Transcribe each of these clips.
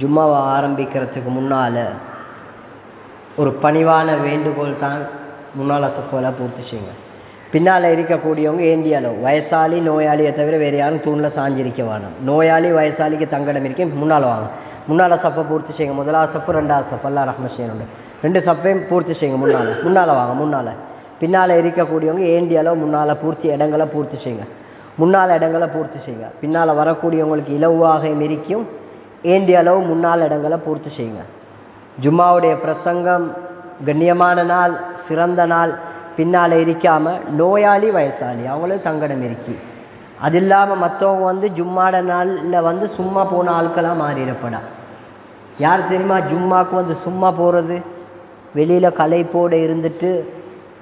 ஜும்மாவை ஆரம்பிக்கிறதுக்கு முன்னால் ஒரு பணிவான வேண்டுகோள் தான் முன்னால் சஃபோல பூர்த்தி செய்யுங்க. பின்னால் இருக்கக்கூடியவங்க ஏந்திய அளவு வயசாளி நோயாளியை தவிர வேறு யாரும் தூணில் சாஞ்சிருக்க வேணும். நோயாளி வயசாளிக்கு தங்கடம் இருக்க முன்னால் வாங்க. முன்னால் சஃபை பூர்த்தி செய்யுங்க. முதலாவது சஃப்பு ரெண்டாவது சஃப் அல்லா ரஹ்மத் செய்யணும். 2 சஃப்பையும் பூர்த்தி செய்யுங்க. முன்னால் வாங்க. முன்னால் பின்னால் இருக்கக்கூடியவங்க ஏந்திய அளவு முன்னால் பூர்த்தி இடங்களை பூர்த்தி செய்யுங்க. முன்னால் இடங்களை பூர்த்தி செய்யுங்க. பின்னால் வரக்கூடியவங்களுக்கு இலவாக இருக்கும் ஏந்திய அளவு முன்னால் இடங்களை பூர்த்தி செய்யுங்க. ஜும்மாவுடைய பிரசங்கம் கண்ணியமான நாள், சிறந்த நாள். பின்னால் இருக்காமல் நோயாளி வயசாளி அவங்களும் தங்கடம் இருக்கி. அது இல்லாமல் மற்றவங்க ஜும்மாட நாளில் சும்மா போன ஆட்களாக மாறிடப்படா. யார் தெரியுமா ஜும்மாவுக்கு சும்மா போகிறது? வெளியில் களைப்போடு இருந்துட்டு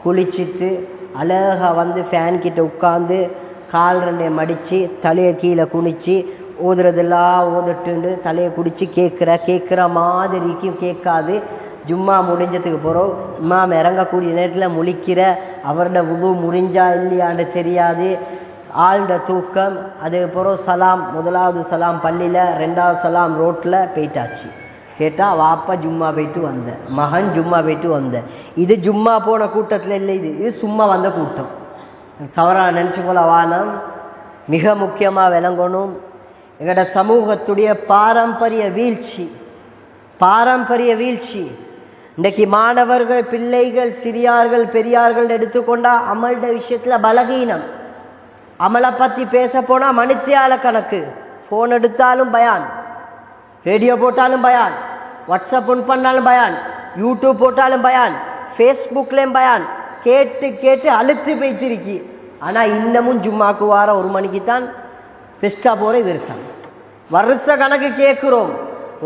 குளிச்சுட்டு அழகாக ஃபேன் கிட்ட உட்காந்து கால் 2 மடித்து தலையை கீழே குனிச்சு ஓதுறதெல்லாம் ஓதுட்டு தலையை குடிச்சு கேட்குற மாதிரிக்கு கேட்காது. ஜும்மா முடிஞ்சதுக்கு போகிறோம் இமாம் இறங்கக்கூடிய நேரத்தில் முழிக்கிற அவரோட உது முறிஞ்சா இல்லையான்னு தெரியாது. ஆழ்ந்த தூக்கம். அதுக்கப்புறம் சலாம், முதலாவது சலாம் பள்ளியில், 2வது சலாம் ரோட்டில் போயிட்டாச்சு. கேட்டால் வாப்பா ஜும்மா போயிட்டு வந்தேன், மகன் ஜும்மா போயிட்டு வந்தேன். இது ஜும்மா போன கூட்டத்தில் இல்லை, இது சும்மா வந்த கூட்டம். தவறாக நினச்சி போல வானம். மிக முக்கியமாக விளங்கணும், எங்களோட சமூகத்துடைய பாரம்பரிய வீழ்ச்சி. இன்றைக்கு மாணவர்கள், பிள்ளைகள், சிறியார்கள், பெரியார்கள் எடுத்துக்கொண்டா அமல்ட விஷயத்தில் பலகீனம். அமலை பற்றி பேச போனால் மணித்தியால கணக்கு. ஃபோன் எடுத்தாலும் பயான், ரேடியோ போட்டாலும் பயான், வாட்ஸ்அப் ஒன் பண்ணாலும் பயான், யூடியூப் போட்டாலும் பயான், ஃபேஸ்புக்லேயும் பயான். கேட்டு அழுத்து போய்த்திருக்கி. ஆனால் இன்னமும் ஜும்மாக்கு வார 1 மணிக்கு தான் பெஸ்ட்டாக போகிற விருத்தம். வருஷ கணக்கு கேட்குறோம்,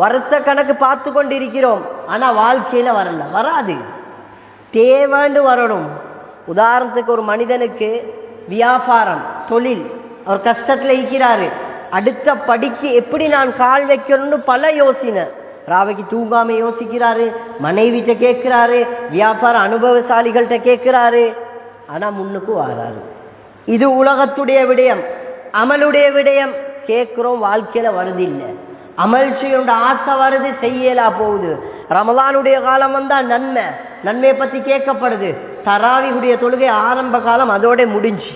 வருஷ கணக்கு பார்த்து கொண்டு இருக்கிறோம். ஆனால் வாழ்க்கையில் வராது. தேவைன்னு வரணும். உதாரணத்துக்கு ஒரு மனிதனுக்கு வியாபாரம், தொழில், அவர் கஷ்டத்தில் இருக்கிறாரு. அடுத்த படிக்கு எப்படி நான் கால் வைக்கணும்னு பல யோசனை. ராவைக்கு தூங்காம யோசிக்கிறாரு, மனைவிட்ட கேட்கிறாரு, வியாபார அனுபவசாலிகள்கிட்ட கேட்கிறாரு. ஆனால் முன்னுக்கு வராரு. இது உலகத்துடைய விடயம், அமலுடைய விடயம். கேட்குறோம், வாழ்க்கையில் வருதில்லை. அமல் செய்ய ஆசை வருது, செய்யலா போகுது. ரமலானுடைய காலம் வந்தால் நன்மையை பற்றி கேட்கப்படுது. தராவியுடைய தொழுகை ஆரம்ப காலம் அதோட முடிஞ்சு,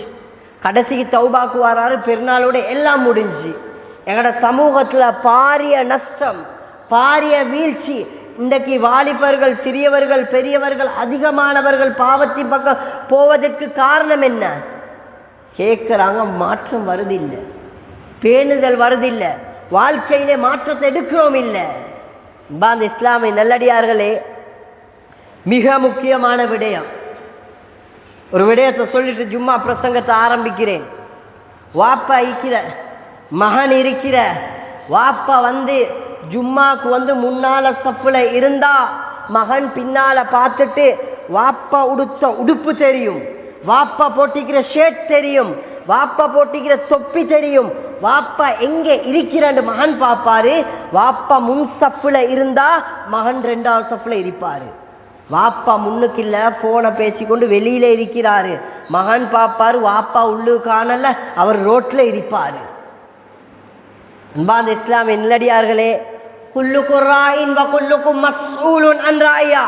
கடைசிக்கு தௌபாக்கு வராரு, பெருநாளோட எல்லாம் முடிஞ்சு. எங்களோட சமூகத்தில் பாரிய நஷ்டம், பாரிய வீழ்ச்சி. இன்றைக்கு வாலிபர்கள், சிறியவர்கள், பெரியவர்கள், அதிகமானவர்கள் பாவத்தின் பக்கம் போவதற்கு காரணம் என்ன? கேட்குறாங்க, மாற்றம் வருதில்லை, பேணுதல் வருதில்லை, வாழ்க்கையிலே மாற்றத்தை எடுக்கிறோம் இல்லை. இந்த இஸ்லாமிய நல்லடியார்களே, மிக முக்கியமான விடயம். ஒரு விடயத்தை சொல்லிட்டு ஜும்மா பிரசங்கத்தை ஆரம்பிக்கிறேன். வாப்பா இருக்கிற, மகன் இருக்கிற, வாப்பா ஜும்மாக்கு முன்னால சப்புல இருந்தா மகன் பின்னால பார்த்துட்டு வாப்பா உடுத்த உடுப்பு தெரியும், வாப்பா போட்டிக்கிற ஷர்ட் தெரியும், வாப்பா போட்டிக்கிற தொப்பி தெரியும், வாப்பா எங்க இருக்கிறான்னு மகன் பாப்பாரு. வாப்பா முன் சப்புல இருந்தா மகன் 2வது சப்புல இருப்பாரு. வாப்பா முன்னுக்கு இல்ல, போனை பேசிக்கொண்டு வெளியில இருக்கிறாரு, மகன் பாப்பாரு. வாப்பா உள்ளு காணல, அவர் ரோட்ல இருப்பாரு. அன்பார்ந்த இஸ்லாமிய நல்லடியார்களே, குல்லுக்கும் ராயின் வ குல்லுக்கும் மஸ்ஊலுன் அன் ராயா.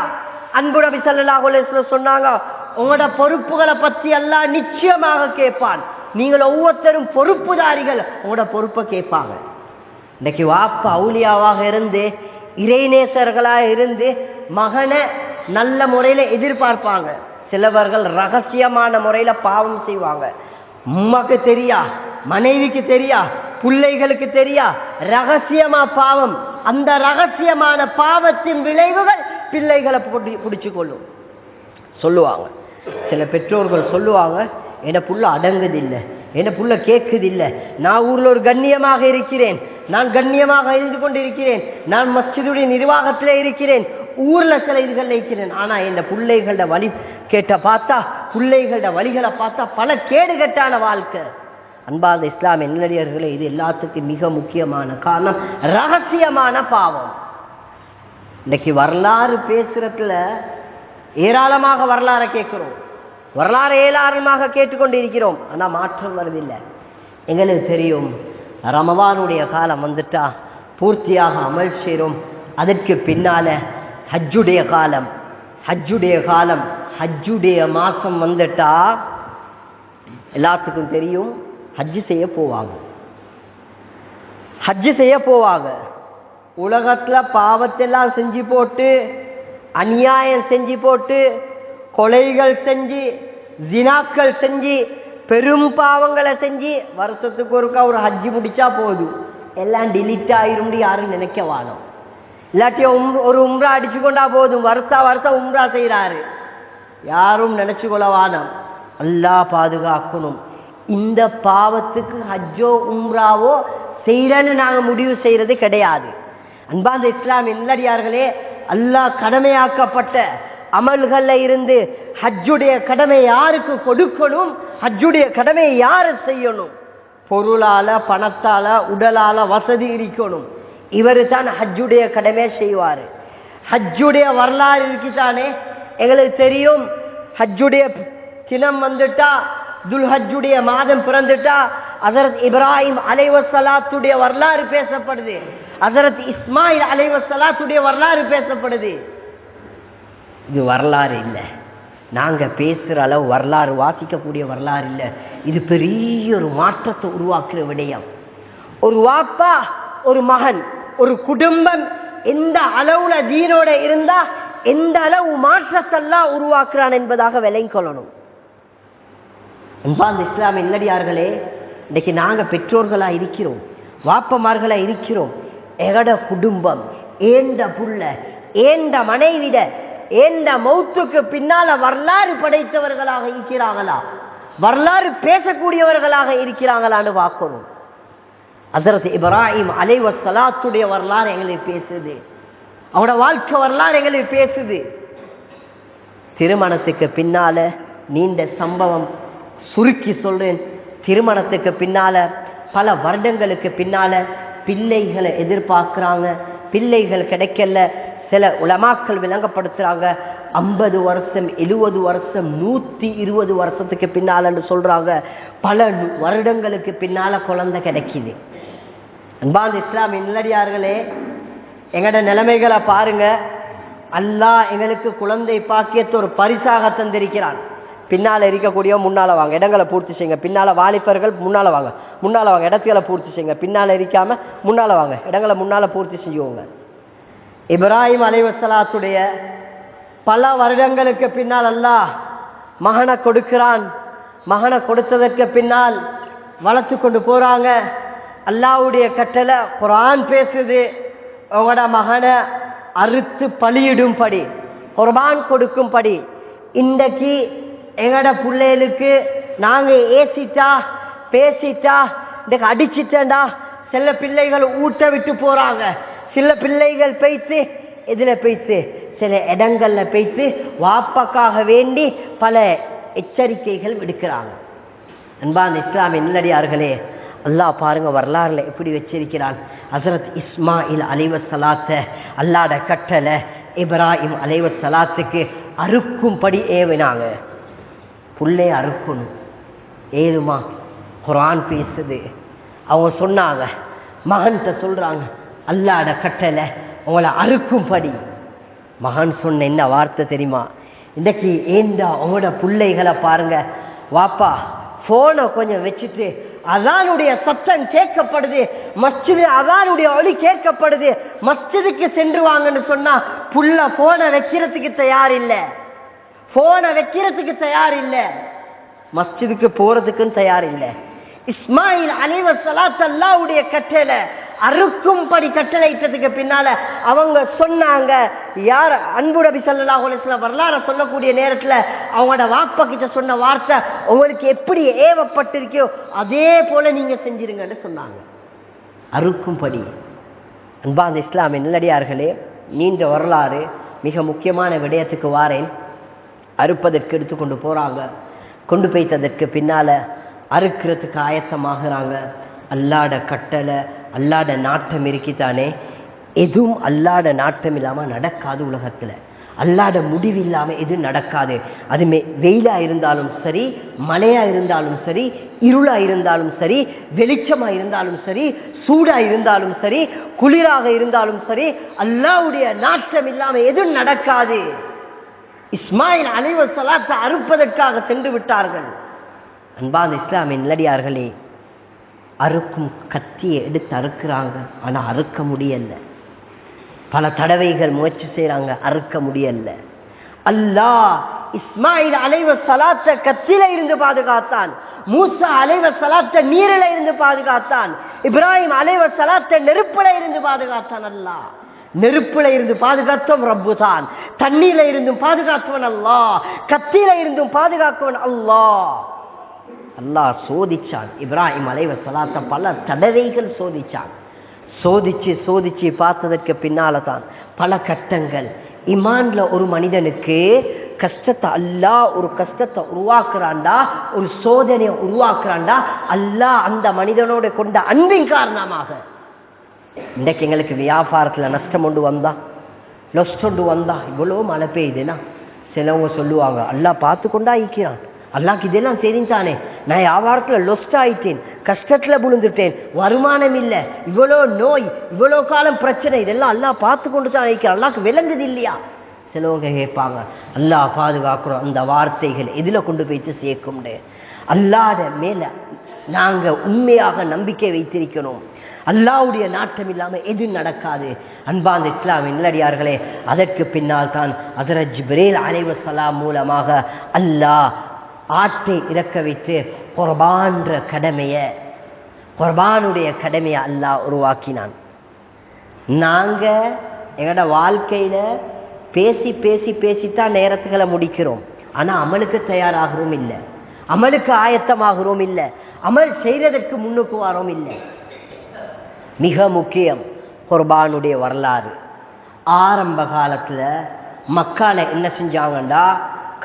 அன்பு நபி ஸல்லல்லாஹு அலைஹி வஸல்லம் சொன்னாங்க, உங்களோட பொறுப்புகளை பத்தி அல்லாஹ் நிச்சயமாக கேட்பான். நீங்கள் ஒவ்வொருத்தரும் பொறுப்புதாரிகள், உங்களோட பொறுப்பை கேட்பாங்க. இன்னைக்கு வாப்பா அவுலியாவாக இருந்து, இறைநேசர்களாக இருந்து மகனை நல்ல முறையில் எதிர்பார்ப்பாங்க. சிலவர்கள் ரகசியமான முறையில் பாவம் செய்வாங்க. உம்மாக்கு தெரியா, மனைவிக்கு தெரியா, பிள்ளைகளுக்கு தெரியா, ரகசியமா பாவம். அந்த ரகசியமான பாவத்தின் விளைவுகள் பிள்ளைகளை பிடிச்சு கொள்ளும். சொல்லுவாங்க, சில பெற்றோர்கள் சொல்லுவாங்க, என்ன புள்ள அடங்குதில்லை, என்ன புள்ள கேட்குதில்லை, நான் ஊரில் ஒரு கண்ணியமாக இருக்கிறேன், நான் கண்ணியமாக இருந்து கொண்டிருக்கிறேன், நான் மஸ்ஜிதுடைய நிர்வாகத்தில் இருக்கிறேன், ஊரில் சில இதுகளில் இருக்கிறேன், ஆனால் இந்த பிள்ளைகளோட வழி கேட்ட பார்த்தா, பிள்ளைகளோட வழிகளை பார்த்தா பல கேடுகட்டான வாழ்க்கை. அன்பார்ந்த இஸ்லாமிய நல்லடியார்களே, இது எல்லாத்துக்கும் மிக முக்கியமான காரணம் ரகசியமான பாவம். இன்னைக்கு வரலாறு பேசுறதுல ஏராளமாக வரலாறை கேட்கிறோம், வரலாறு ஏராளமாக கேட்டுக்கொண்டிருக்கிறோம், ஆனால் மாற்றம் வருவதில்லை. எங்களுக்கு தெரியும், ரமவானுடைய காலம் வந்துட்டா பூர்த்தியாக அமல் செய்கிறோம். அதற்கு பின்னால ஹஜ்ஜுடைய காலம், ஹஜ்ஜுடைய மாசம் வந்துட்டா எல்லாத்துக்கும் தெரியும், ஹஜ்ஜு செய்ய போவாங்க. உலகத்துல பாவத்தெல்லாம் செஞ்சு போட்டு, அநியாயம் செஞ்சு போட்டு, கொலைகள் செஞ்சு, ஜினாக்கள் செஞ்சு, பெரும் பாவங்களை செஞ்சு வருஷத்துக்கு ஒருக்கா ஒரு ஹஜ்ஜு முடிச்சா போதும், எல்லாம் டிலீட் ஆயிரும் யாரும் நினைக்க வானம். இல்லாட்டி ஒரு உம்ரா அடிச்சு கொண்டா போதும், வருஷம் உம்ரா செய்யறாரு, யாரும் நினைச்சு கொள்ள வானம். அல்லாஹ் பாதுகாக்கணும். இந்த பாவத்துக்கு ஹஜ்ஜோ உம்ராவோ செய்யறன்னு நாங்க முடிவு செய்யறது கிடையாது. அன்பார்ந்த இஸ்லாம் நல்லடியார்களே, அல்லாஹ் கடமையாக்கப்பட்ட அமல்கள்ல இருந்து ஹஜ்ஜுடைய கடமை யாருக்கு கொடுக்கணும், ஹஜ்ஜுடைய கடமையை யாரு செய்யணும்? பொருளால, பணத்தால, உடலால வசதி இருக்கணும். இவரு தான் ஹஜ்ஜுடைய கடமை செய்வாரு. ஹஜ்ஜுடைய வரலாறு இருக்குதானே எங்களுக்கு தெரியும். ஹஜ்ஜுடைய தினம் வந்துட்டா, துல்ஹஜ்ஜுடைய மாதம் பிறந்துட்டா, ஹஜ்ரத் இப்ராஹிம் அலைஹிஸ்ஸலாத்துடைய வரலாறு பேசப்படுது. ஹஜ்ரத் இஸ்மாயில் அலைஹிஸ்ஸலாத்துடைய வரலாறு பேசப்படுது. இது வரலாறு இல்லை, நாங்க பேசுற அளவு வரலாறு, வாசிக்கக்கூடிய வரலாறு இல்லை. இது பெரிய ஒரு மாற்றத்தை உருவாக்குற விடயம். ஒரு வாப்பா, ஒரு மகன், ஒரு குடும்பம் எந்த அளவுல தீனோட இருந்தா எந்த அளவு மாற்றத்தெல்லாம் உருவாக்குறான் என்பதாக விளங்கிக் கொள்ளணும். அன்பார்ந்த இஸ்லாமிய நல்லடியார்களே, இன்னைக்கு நாங்க பெற்றோர்களா இருக்கிறோம், வாப்பமார்களா இருக்கிறோம். எங்கட குடும்பம், ஏண்ட புள்ள, ஏண்ட மனைவிட, ஏண்ட மௌத்துக்கு பின்னால வரலாறு படைத்தவர்களாக இருக்கிறாங்களா, வரலாறு பேசக்கூடியவர்களாக இருக்கிறாங்களான்னு பார்க்கணும். ஹஜ்ரத் இப்ராஹிம் அலைஹிஸ்ஸலாத்துடைய வரலாறு எங்களுக்கு பேசுது, அவனோட வாழ்க்கை வரலாறு எங்களுக்கு பேசுது. திருமணத்துக்கு பின்னால நீண்ட சம்பவம் சுருக்கி சொல்றேன். திருமணத்துக்கு பின்னால பல வருடங்களுக்கு பின்னால பிள்ளைகளை எதிர்பார்க்கிறாங்க, பிள்ளைகள் கிடைக்கல. சில உலமாக்கள் விளங்கப்படுத்துறாங்க, 50 வருஷம், 70 வருஷம், 120 வருஷத்துக்கு பின்னாலன்னு சொல்றாங்க. பல வருடங்களுக்கு பின்னால குழந்தை கிடைக்குது. அன்பார்ந்த இஸ்லாமிய நல்லடியார்களே, எங்கட நிலைமைகளை பாருங்க. அல்லாஹ் எங்களுக்கு குழந்தை பாக்கியத்தை ஒரு பரிசாக தந்திருக்கிறான். பின்னால இருக்கக்கூடிய முன்னால வாங்க, இடங்களை பூர்த்தி செய்யுங்க. பின்னால வாலிபர்கள் முன்னால வாங்க, இடத்துல பூர்த்தி செய்யுங்க. பின்னால இருக்காம முன்னால வாங்க, இடங்களை முன்னால பூர்த்தி செய்யுங்க. இப்ராஹிம் அலைஹிஸ்ஸலாத்துடைய பல வருடங்களுக்கு பின்னால் அல்லாஹ் மகனை கொடுக்கிறான். மகனை கொடுத்ததற்கு பின்னால் வளர்த்து கொண்டு போறாங்க. அல்லாஹ்வுடைய கட்டளை குர்ஆன் பேசுது, உங்களோட மகனை அறுத்து பலியிடும்படி, குர்பான் கொடுக்கும்படி. இன்றைக்கு எங்கட பிள்ளைகளுக்கு நாங்க ஏசிட்டா, பேசிட்டா, இன்றைக்கு அடிச்சிட்டா, சில பிள்ளைகள் ஊட்ட விட்டு போறாங்க. சில பிள்ளைகள் பேய்த்து இதுல பேய்த்து சில இடங்கள்ல பேய்த்து வாப்பக்காக வேண்டி பல எச்சரிக்கைகள் விடுக்கிறாங்க. அன்பான இஸ்லாமிய நல்லடியார்களே, அல்லாஹ் பாருங்க வரலாறுல எப்படி வச்சிருக்கிறான். ஹஜ்ரத் இஸ்மாயில் அலைஹிஸ்ஸலாத்தை அல்லாஹ்ட கட்டளை இப்ராஹிம் அலைஹிஸ்ஸலாத்துக்கு அறுக்கும்படி ஏவினாங்க. புள்ளைய அறுக்கணும் ஏதுமா? குர்ஆன் பேசுது. அவங்க சொன்னாங்க, மகன்கிட்ட சொல்றாங்க, அல்லாஹ்ட கட்டளை உங்களை அறுக்கும்படி. மகன் சொன்ன என்ன வார்த்தை தெரியுமா? இன்றைக்கு ஏண்டா உங்களோட பிள்ளைகளை பாருங்க, வாப்பா போனை கொஞ்சம் வச்சுட்டு அதானுடைய சத்தம் கேட்கப்படுது, மஸ்ஜிது அதானுடைய ஒலி கேட்கப்படுது, மஸ்ஜிதுக்கு சென்று வாங்கன்னு சொன்னா புள்ள போனை வைக்கிறதுக்கு தயார் இல்லை, போனை வைக்கிறதுக்கு தயார் இல்லை, மஸ்ஜிதுக்கு போறதுக்கும் தயார் இல்லை. இஸ்மாயில் அலைஹிஸ்ஸலாத்து அல்லாஹ்வுடைய கட்டளை அறுக்கும்படி கட்டளையிட்டதுக்கு பின்னால அவங்க சொன்னாங்க, யார் அன்பு நபி ஸல்லல்லாஹு அலைஹி வஸல்லம் வரலாறு சொல்லக்கூடிய நேரத்துல அவங்களோட வாப்பா கிட்ட சொன்ன வார்த்தை, உங்களுக்கு எப்படி ஏவப்பட்டிருக்கோ அதே போல நீங்க செஞ்சிருங்கன்னு சொன்னாங்க, அறுக்கும்படி. அன்பார்ந்த இஸ்லாமிய நல்லடியார்களே, நீண்ட வரலாறு, மிக முக்கியமான விடயத்துக்கு வாரேன். அறுப்பதற்கு எடுத்துக்கொண்டு போறாங்க. கொண்டு போய்த்ததற்கு பின்னால அறுக்கிறதுக்கு ஆயத்தமாகறாங்க. அல்லாஹ்ட கட்டளை, அல்லாஹ்ட நாட்டம் இருக்கித்தானே, எதுவும் அல்லாஹ்ட நாட்டம் இல்லாம நடக்காது உலகத்துல. அல்லாத முடிவு இல்லாம எது நடக்காது. அது வெயிலா இருந்தாலும் சரி, மழையா இருந்தாலும் சரி, இருளா இருந்தாலும் சரி, வெளிச்சமா இருந்தாலும் சரி, சூடா இருந்தாலும் சரி, குளிராக இருந்தாலும் சரி, அல்லாஹ்வுடைய நாட்டம் இல்லாம எது நடக்காது. இஸ்மாயில் அலைஹிஸ்ஸலாத்தை அறுப்பதற்காக சென்று விட்டார்கள். அன்பான இஸ்லாமின் நல்லடியார்களே, அறுக்கும் கத்தியை எடுத்து அறுக்கிறாங்க, ஆனா அறுக்க முடியல. பல தடவைகள் முயற்சி செய்யறாங்க, அறுக்க முடியல. அல்லாஹ் இஸ்மாயில் அலைஹிஸ்ஸலாத்தை கத்தில இருந்து பாதுகாத்தான், மூசா அலைஹிஸ்ஸலாத்தை நீரில இருந்து பாதுகாத்தான், இப்ராஹிம் அலைஹிஸ்ஸலாத்தை நெருப்புல இருந்து பாதுகாத்தான். அல்லாஹ் நெருப்புல இருந்து பாதுகாத்தவன் ரப்பு தான், தண்ணீர இருந்தும் பாதுகாத்தவன் அல்லாஹ், கத்தில இருந்தும் பாதுகாத்தவன் அல்லாஹ். அல்லாஹ் சோதிச்சான் இப்ராஹிம் அலைஹிஸ்ஸலாத்தை, பல தடவைகள் சோதிச்சான். சோதிச்சு பார்த்ததற்கு பின்னால தான் பல கட்டங்கள். ஈமான்ல ஒரு மனிதனுக்கு கஷ்டத்தை அல்லாஹ் ஒரு கஷ்டத்தை உருவாக்குறான்டா, ஒரு சோதனையை உருவாக்குறான்டா, அல்லாஹ் அந்த மனிதனோட கொண்ட அன்பின் காரணமாக. இன்றைக்கு எங்களுக்கு வியாபாரத்துல நஷ்டம் கொண்டு வந்தா, லொஸ்ட் கொண்டு வந்தா, இவ்வளோ மழை பெய்யுதுன்னா சிலவங்க சொல்லுவாங்க அல்லாஹ் பார்த்து கொண்டா இருக்கிறான், அல்லாஹ்க்கு இதெல்லாம் தெரிஞ்சானே, நான் வியாபாரத்துல லொஸ்ட் ஆயிட்டேன், கஷ்டத்துல விழுந்துட்டேன், வருமானம் இல்லை, இவ்வளோ நோய், இவ்வளோ காலம் பிரச்சனை, இதெல்லாம் அல்லாஹ் பார்த்து கொண்டு தான் இருக்கிறான், அல்லாஹ்க்கு விளங்குது இல்லையா? சிலவங்க கேட்பாங்க அல்லாஹ் பாதுகாக்கிறோம், அந்த வார்த்தைகள் எதுல கொண்டு போயிட்டு சேர்க்கும்? அல்லாஹ்ட மேல நாங்க உண்மையாக நம்பிக்கை வைத்திருக்கிறோம். அல்லாஹ்வுடைய நாட்டம் இல்லாம எது நடக்காது. அன்பார்ந்த இஸ்லாமின் நல்லடியார்களே, அதற்கு பின்னால் தான் ஹஜ்ரத் ஜிப்ரீல் அலைஹிஸ்ஸலாம் மூலமாக அல்லாஹ் ஆட்டை இறக்க வைத்து குர்பானுடைய கடமையை அல்லாஹ் உருவாக்கினான். நாங்க எங்களோட வாழ்க்கையில பேசித்தான் நேரத்துகளை முடிக்கிறோம், ஆனா அமலுக்கு தயாராகிறோம் இல்லை, அமலுக்கு ஆயத்தமாகிறோம் இல்லை, அமல் செய்யறதற்கு முன்னுக்கு வரோம் இல்லை. மிக முக்கியம் குர்பானுடைய வரலாறு. ஆரம்ப காலத்துல மக்கால என்ன செஞ்சாங்கண்டா,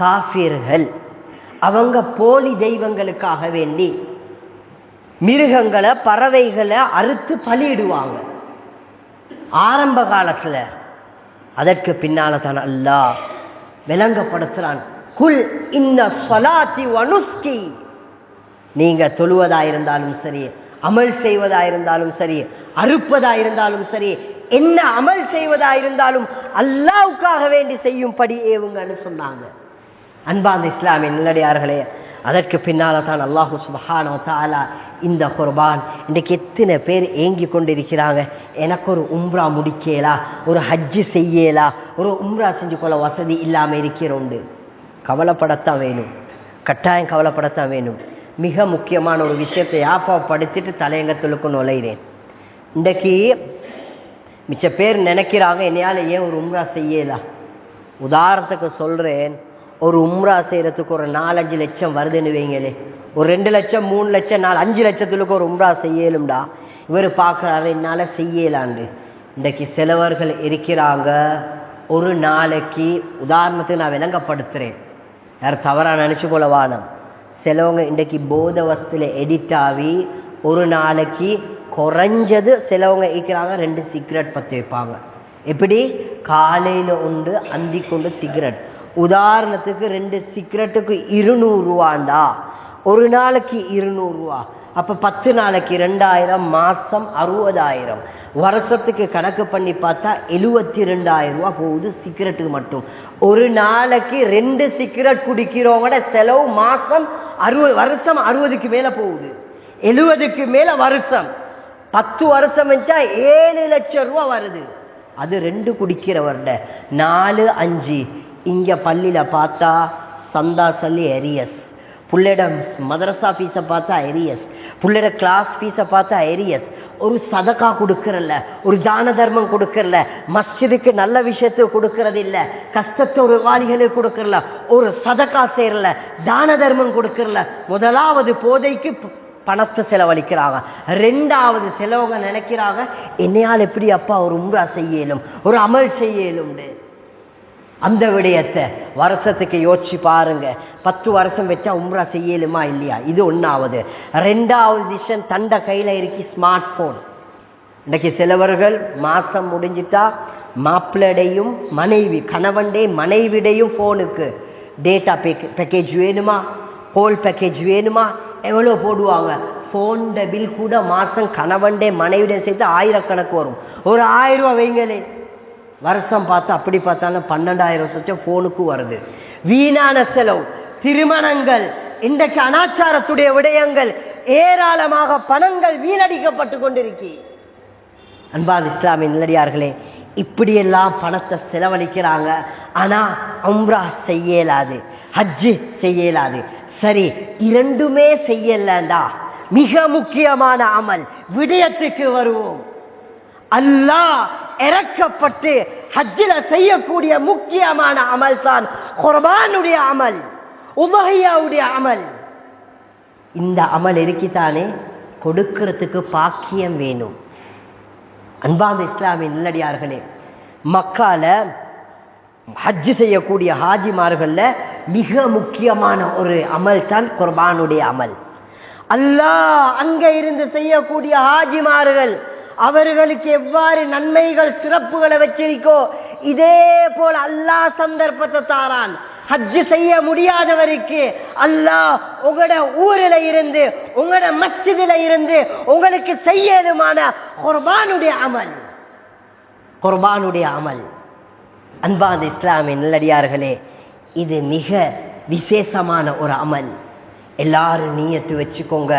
காஃபிர்கள் அவங்க போலி தெய்வங்களுக்காக வேண்டி மிருகங்களை பறவைகளை அறுத்து பலியிடுவாங்க ஆரம்ப காலத்துல. அதற்கு பின்னால தான் அல்லாஹ் விளங்கப்படுத்துறான், குல் இன்ன ஸலாத்தி வ நுஸ்கி, நீங்க தொழுவதாயிருந்தாலும் சரி, அமல் செய்வதாயிருந்தாலும் சரி, அறுப்பதாயிருந்தாலும் சரி, என்ன அமல் செய்வதாயிருந்தாலும் அல்லாஹ்வுக்காக வேண்டி செய்யும்படி ஏவுங்கன்னு சொன்னாங்க. அன்பார்ந்த இஸ்லாமின் நல்லடியார்களே, அதற்கு பின்னால தான் அல்லாஹ் சுப்ஹானஹு வ தஆலா இந்த குர்பான். இன்றைக்கு எத்தனை பேர் ஏங்கி கொண்டிருக்கிறாங்க, எனக்கு ஒரு உம்ரா முடிக்கலா, ஒரு ஹஜ்ஜு செய்யலா, ஒரு உம்ரா செஞ்சு கொள்ள வசதி இல்லாம இருக்கிறோம். கவலைப்படத்தான் வேணும், கட்டாயம் கவலைப்படத்தான் வேணும். மிக முக்கியமான ஒரு விஷயத்தை யாப்பப்படுத்திட்டு தலையங்கத்துக்கு நுழைகிறேன். இன்றைக்கு மிச்ச பேர் நினைக்கிறாங்க என்னையால ஏன் ஒரு உம்ரா செய்யலாம். உதாரணத்துக்கு சொல்றேன், ஒரு உம்ரா செய்யறதுக்கு ஒரு 4-5 லட்சம் வருதுன்னு வைங்களே, ஒரு 2 லட்சம் 3 லட்சம் 4-5 லட்சத்துக்கு ஒரு உம்ரா செய்யலும்டா. இவர் பார்க்கறாரு என்னால செய்யலாண்டு. இன்றைக்கு சிலவர்கள் இருக்கிறாங்க, ஒரு நாளைக்கு உதாரணத்துக்கு நான் விளங்கப்படுத்துறேன், யார் தவறா நினைச்சு கொள்ள வானம். சிலவங்க இன்றைக்கு போத வஸ்துல எடிட் ஆகி ஒரு நாளைக்கு குறைஞ்சது சிலவங்க இருக்கிறாங்க 2 சிகரெட் பற்றி வைப்பாங்க. எப்படி? காலையில உண்டு அந்தி கொண்டு சிகரெட். உதாரணத்துக்கு 2 சிகரெட்டுக்கு 200 ரூபாண்டா, ஒரு நாளைக்கு 200 ரூபா, அப்ப 10 நாளைக்கு 2000, மாசம் 60000, வருஷத்துக்கு கணக்கு பண்ணி பார்த்தா 72000 ரூபா போகுது சிகரெட்டுக்கு மட்டும். ஒரு நாளைக்கு 2 சிகரெட் குடிக்கிறவங்களோட செலவு மாசம் 60, வருஷம் 60க்கு மேல போகுது, 70க்கு மேல வருஷம். 10 வருஷம் வச்சா 7 லட்சம் ரூபா வருது. அது 2 குடிக்கிறவர்ட 4, 5. இங்க பள்ளியில பார்த்தா சந்தா சொல்லி எரியஸ், புள்ளைட மதரசா ஃபீஸை பார்த்தா எரியஸ், புள்ளைட கிளாஸ் ஃபீஸை பார்த்தா எரியஸ். ஒரு சதக்கா கொடுக்கறல்ல, ஒரு தான தர்மம் கொடுக்கறல, மஸ்ஜிதுக்கு நல்ல விஷயத்துக்கு கொடுக்கறது இல்ல, கஷ்டத்தை ஒரு வாலிகளுக்கு கொடுக்கறல, ஒரு சதக்கா செய்யறல, தான தர்மம் கொடுக்கறல. முதலாவது போதைக்கு பணத்தை செலவழிக்கிறாங்க. 2வது செலவங்க நினைக்கிறாங்க என்னையால் எப்படி அப்பா ஒரு உம்ரா செய்யலும், ஒரு அமல் செய்யலும். அந்த விடயத்தை வருஷத்துக்கு யோசிச்சு பாருங்க. 10 வருஷம் வச்சா உம்ரா செய்யலுமா இல்லையா? இது 1வது. 2வது விஷயம், தண்ட கையில இருக்கு ஸ்மார்ட் போன். இன்னைக்கு சிலவர்கள் மாசம் முடிஞ்சிட்டா மாப்பிள்ளையும் மனைவி கணவன்டே மனைவிடையும் போனுக்கு டேட்டா பேக்கேஜ் வேணுமா, கோல் பேக்கேஜ் வேணுமா, எவ்வளோ போடுவாங்க. போன் பில் கூட மாசம் கணவன்டே மனைவிடைய சேர்த்து 1000 கணக்கு வரும். ஒரு 1000 ரூபா வைங்களே, வருஷம் பார்த்தா அப்படி பார்த்தாலும் 12,000 சொச்சம் போனுக்கு வருது. வீணான செலவு. திருமணங்கள் இன்றைக்கு அனாச்சாரத்துடைய விடயங்கள் ஏராளமாக பணங்கள் வீணடிக்கப்பட்டு கொண்டிருக்கி. அன்பான இஸ்லாமிய நல்லடியார்களே, இப்படியெல்லாம் பணத்தை செலவழிக்கிறாங்க. ஆனா உம்ரா செய்யலாது, ஹஜ்ஜு செய்யலாது. சரி, இரண்டுமே செய்யலண்டா மிக முக்கியமான அமல் விடயத்துக்கு வருவோம். அல்லாஹ் இறக்கப்பட்டு ஹஜ்ஜில செய்யக்கூடிய முக்கியமான அமல் தான் குர்பானுடைய அமல், உதஹியாவுடைய அமல். இந்த அமல் இருக்கித்தானே கொடுக்கிறதுக்கு பாக்கியம் வேணும். அன்பார்ந்த இஸ்லாமிய நல்லடியார்களே, மக்கால ஹஜ்ஜு செய்யக்கூடிய ஹாஜிமார்கள்ல மிக முக்கியமான ஒரு அமல் தான் குர்பானுடைய அமல். அல்லாஹ் அங்க இருந்து செய்யக்கூடிய ஹாஜிமார்கள் அவர்களுக்கு எவ்வாறு நன்மைகள் சிறப்புகளை வச்சிருக்கோ இதே போல அல்லாஹ் சந்தர்ப்பத்தை தாரான். ஹஜ்ஜு செய்ய முடியாதவருக்கு அல்லாஹ் உங்களோட ஊரில இருந்து உங்களோட மஸ்ஜிதில இருந்து உங்களுக்கு செய்யணுமான குர்பானுடைய அமல், குர்பானுடைய அமல். அன்பான இஸ்லாமிய நல்லடியார்களே, இது மிக விசேஷமான ஒரு அமல். எல்லாரும் நீயத்து வச்சுக்கோங்க,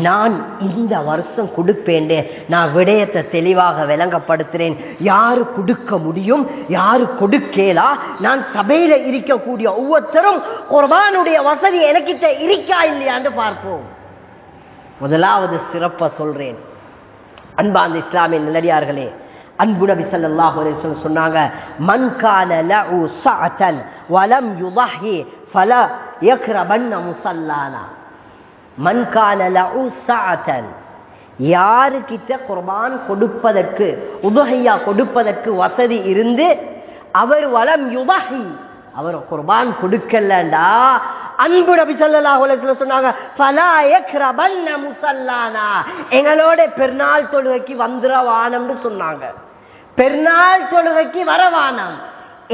நான் இந்த வருஷம் கொடுப்பேன். நான் விடயத்தை தெளிவாக விளங்கப்படுத்துறேன். யாரு கொடுக்க முடியும், யாரு கொடுக்கலா, நான் சபையில இருக்கக்கூடிய ஒவ்வொருத்தரும் குர்பானுடைய வசதி எனக்கிட்ட இருக்கா இல்லையான்னு பார்ப்போம். முதலாவது சிறப்பை சொல்றேன். அன்பான இஸ்லாமிய நல்லடியார்களே, அன்பு நபி ஸல்லல்லாஹு அலைஹி வஸல்லம் சொன்னாங்க, மன் கான லஹு ஸஅதன் வலம் யுضஹி ஃபலா யக்ரபன்ன முஸல்லானா. மன் கான லஹு ஸஅதன், யாருக்கிட்ட குர்பான் கொடுப்பதற்கு உதுஹியா கொடுப்பதற்கு வசதி இருந்து அவர் வலம் யுضஹி அவர் குர்பான் கொடுக்கலண்டா, அன்பு நபி ஸல்லல்லாஹு அலைஹி வஸல்லம் சொன்னாங்க, ஃபலா யக்ரபன்ன முஸல்லானா, எங்களோட பெருநாள் தொழுகைக்கு வந்துரவானம்னு சொன்னாங்க. பெருநாள் தொழுகைக்கு வரவானம்.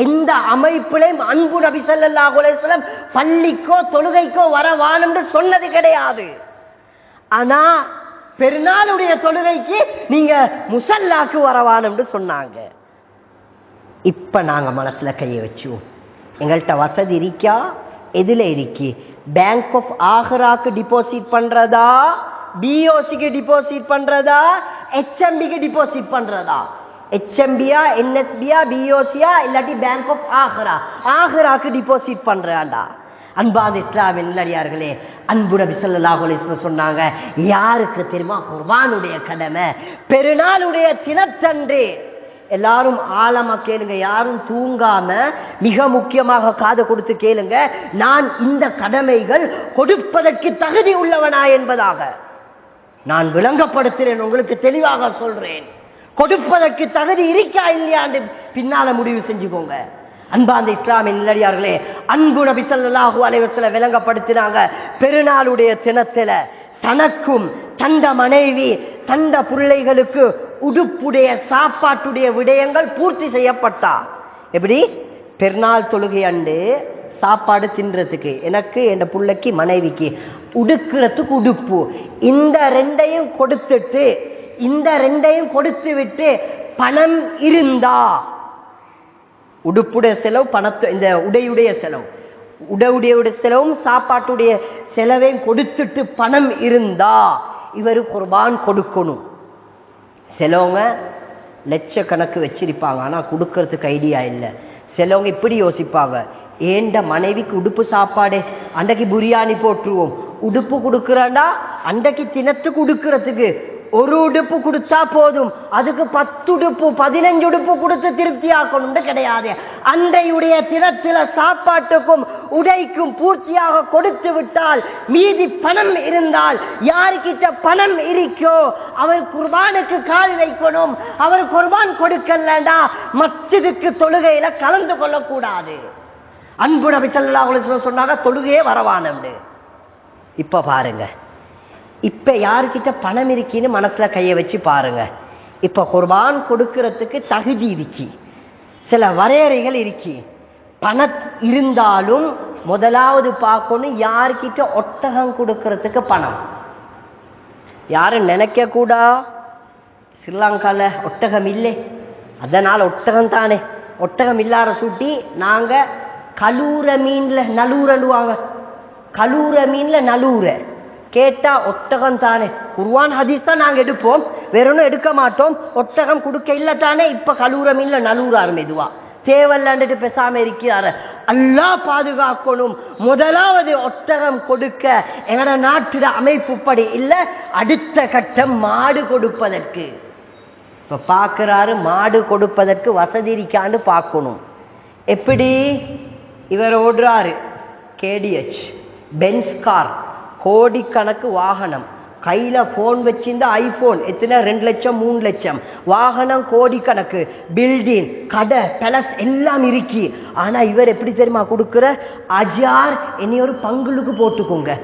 எந்த அமைப்பிலையும் அன்பு நபி ஸல்லல்லாஹு அலைஹி வஸல்லம் பள்ளிக்கோ தொழுகைக்கோ வரவானம்னு சொன்னது கிடையாது. ஆனா பெருநாளுடைய தொழுகைக்கு நீங்க முஸல்லாக்கு வரவானம்னு சொன்னாங்க. இப்ப நாங்க மனசுல கையை வச்சோம், எங்கள்கிட்ட வசதி இருக்கா, எதுல இருக்கி? பேங்க் ஆஃப் ஆக்ராக்கு டிபாசிட் பண்றதா, பிஓசிக்கு டிபாசிட் பண்றதா, HMBக்கு டிபாசிட் பண்றதா? HMBயா, NSBயா, பிஓசியா, இல்லாட்டி பேங்க் ஆஃப் ஆக்ரா, ஆக்ராக்கு டிபாசிட் பண்றாண்டா? அன்பான இஸ்லாமிய நல்லடியார்களே, அன்பு நபி ஸல்லல்லாஹு அலைஹி வஸல்லம் சொன்னாங்க, யாருக்கு தெரியுமா குர்பானுடைய கடமை? பெருநாளுடைய தினத்தன்று எல்லாரும் ஆழமா கேளுங்க, யாரும் தூங்காம மிக முக்கியமாக காது கொடுத்து கேளுங்க. நான் இந்த கடமைகள் கொடுப்பதற்கு தகுதி உள்ளவனா என்பதாக நான் விளங்கப்படுத்துறேன், உங்களுக்கு தெளிவாக சொல்றேன். கொடுப்பதற்கு தகுதி இருக்கா இல்லையான்னு பின்னால முடிவு செஞ்சுக்கோங்க. அன்பார்ந்த இஸ்லாமிய நல்லடியார்களே, அன்பு நபி ஸல்லல்லாஹு அலைஹி வஸல்லம் விளங்கப்படுத்தினாங்க, பெருநாளுடைய தினத்தில தனக்கும் தந்த மனைவி தந்த பிள்ளைகளுக்கு உடுப்புடைய சாப்பாட்டுடைய விடயங்கள் பூர்த்தி செய்யப்பட்டா. எப்படி? பெருநாள் தொழுகை அண்டு சாப்பாடு தின்றதுக்கு எனக்கு, என் பிள்ளைக்கு, மனைவிக்கு உடுக்கிறதுக்கு உடுப்பு, இந்த ரெண்டையும் கொடுத்துட்டு இந்த ரெண்டையும் கொடுத்து விட்டு பணம் இருந்தா, உடுப்புடைய செலவு, பணத்தை இந்த உடையுடைய செலவு, உடையுடைய செலவும் சாப்பாட்டுடைய செலவையும் கொடுத்துட்டு பணம் இருந்தா இவர் குர்பான் கொடுக்கணும். சிலவங்க லட்சக்கணக்கு வச்சிருப்பாங்க, ஆனா கொடுக்கறதுக்கு ஐடியா இல்லை. சிலவங்க இப்படி யோசிப்பாங்க, ஏண்ட மனைவிக்கு உடுப்பு சாப்பாடு, அன்றைக்கு பிரியாணி போட்டுருவோம், உடுப்பு கொடுக்குறாண்டா அன்றைக்கு தினத்துக்கு உடுக்கிறதுக்கு ஒரு உடுப்பு கொடுத்தா போதும், அதுக்கு 10 உடுப்பு 15 உடுப்பு கொடுத்து திருப்தி ஆக்கணும் கிடையாது. அன்றையுடைய தினத்தில சாப்பாட்டுக்கும் உடைக்கும் பூர்த்தியாக கொடுத்து விட்டால் மீதி பணம் இருந்தால், யாருக்கிட்ட பணம் இருக்கோ அவர் குர்பானுக்கு கால் வைக்கணும். அவர் குர்பான் கொடுக்கலண்டா மஸ்ஜிதுக்கு தொழுகையில கலந்து கொள்ளக்கூடாது. அன்பு நபி ஸல்லல்லாஹு அலைஹி வஸல்லம் சொன்னாங்க, தொழுகையே வரவானம்னு. இப்ப பாருங்க, இப்ப யாருக்கிட்ட பணம் இருக்குன்னு மனசுல கைய வச்சு பாருங்க. இப்ப குர்பான் கொடுக்கிறதுக்கு தகுதி இருக்கு, சில வரையறைகள் இருக்கு. பணம் இருந்தாலும் முதலாவது பார்க்கணும் யார்கிட்ட ஒட்டகம் கொடுக்கறதுக்கு பணம். யாரும் நினைக்க கூடா ஸ்ரீலங்கால ஒட்டகம் இல்லை, அதனால ஒட்டகம் தானே. ஒட்டகம் இல்லாத சூட்டி நாங்க கலூர மீன்ல நலூரலுவாங்க. கலூர மீன்ல நலூர கேட்டா ஒட்டகம் தானே. குர்ஆன் ஹதீஸ் தான் நாங்க எடுப்போம், வேற ஒன்றும் எடுக்க மாட்டோம். ஒட்டகம் கொடுக்க இல்ல தானே. இப்ப கலூர மீன்ல நலூராரு மெதுவா தேவல்லாண்டுட்டு பேசாம இருக்கிறாரு. அல்லாஹ் பாதுகாக்கணும். முதலாவது ஒட்டகம் கொடுக்க எங்கட நாட்டுட அமைப்புப்படி இல்ல, அடுத்த கட்டம் மாடு கொடுப்பதற்கு. இப்ப பாக்குறாரு மாடு கொடுப்பதற்கு வசதி இருக்கான்னு பார்க்கணும். எப்படி இவர் ஓடுறாரு கேடிஎச் பென்ஸ் கார், கோடிக்கணக்கு வாகனம், கையில போன் வச்சிருந்த ஐபோன் எத்தனை 2 லட்சம் 3 லட்சம், வாகனம் கோடிக்கணக்கு, பில்டிங் கடை பேலஸ் எல்லாம் இருக்கி. ஆனா இவர் எப்படி தெரியுமா கொடுக்கிற, அஜார் இனி ஒரு பங்குளுக்கு போட்டுக்கோங்க,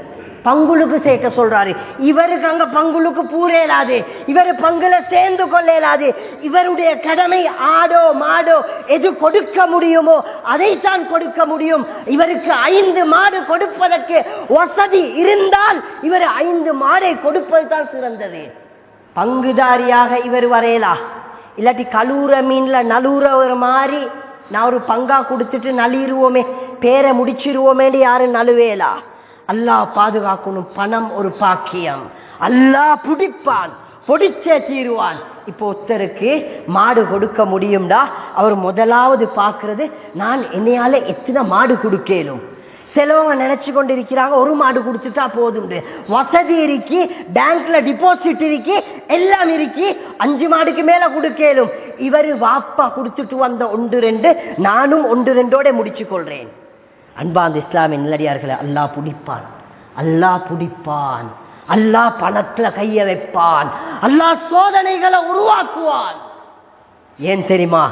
பங்குளுக்கு சேர்க்க சொல்றாரு. இவருக்கு அங்க பங்குளுக்கு பூரேலாது, இவர் பங்குல சேர்ந்து கொள்ளலாது. இவருடைய கடமை ஆடோ மாடோ எது கொடுக்க முடியுமோ அதைத்தான் கொடுக்க முடியும். இவருக்கு 5 மாடு கொடுப்பதற்கு வசதி இருந்தால் இவர் 5 மாடை கொடுப்பது தான் சிறந்தது. பங்குதாரியாக இவர் வரையலா, இல்லாட்டி கலூர மீன்ல நலூர ஒரு மாதிரி நான் ஒரு பங்கா கொடுத்துட்டு நலிருவோமே, பேரை முடிச்சிருவோமே யாரும் நழுவேலா. அல்லாஹ் பாதுகாக்கணும். பணம் ஒரு பாக்கியம், அல்லாஹ் பிடிப்பான், பொடிச்சே தீருவான். இப்போ ஒருத்தருக்கு மாடு கொடுக்க முடியும்டா, அவர் முதலாவது பார்க்கறது நான் என்னையால எத்தனை மாடு கொடுக்கலும். சிலவங்க நினைச்சு கொண்டிருக்கிறாங்க ஒரு மாடு கொடுத்துட்டா போதும், வசதி இருக்கி, பேங்க்ல டிபாசிட் இருக்கி, எல்லாம் இருக்கி, 5 மாடுக்கு மேல கொடுக்கலும். இவரு வாப்பா கொடுத்துட்டு வந்த 1 2 நானும் 1 2 முடிச்சு கொள்றேன். அன்பாந்த இஸ்லாமிய நிலடியார்களே, அல்லாஹ் பிடிப்பான், அல்லாஹ் பிடிப்பான், அல்லாஹ் பணத்துல கைய வைப்பான், அல்லாஹ் சோதனைகளை உருவாக்குவான். ஏன் தெரியுமா,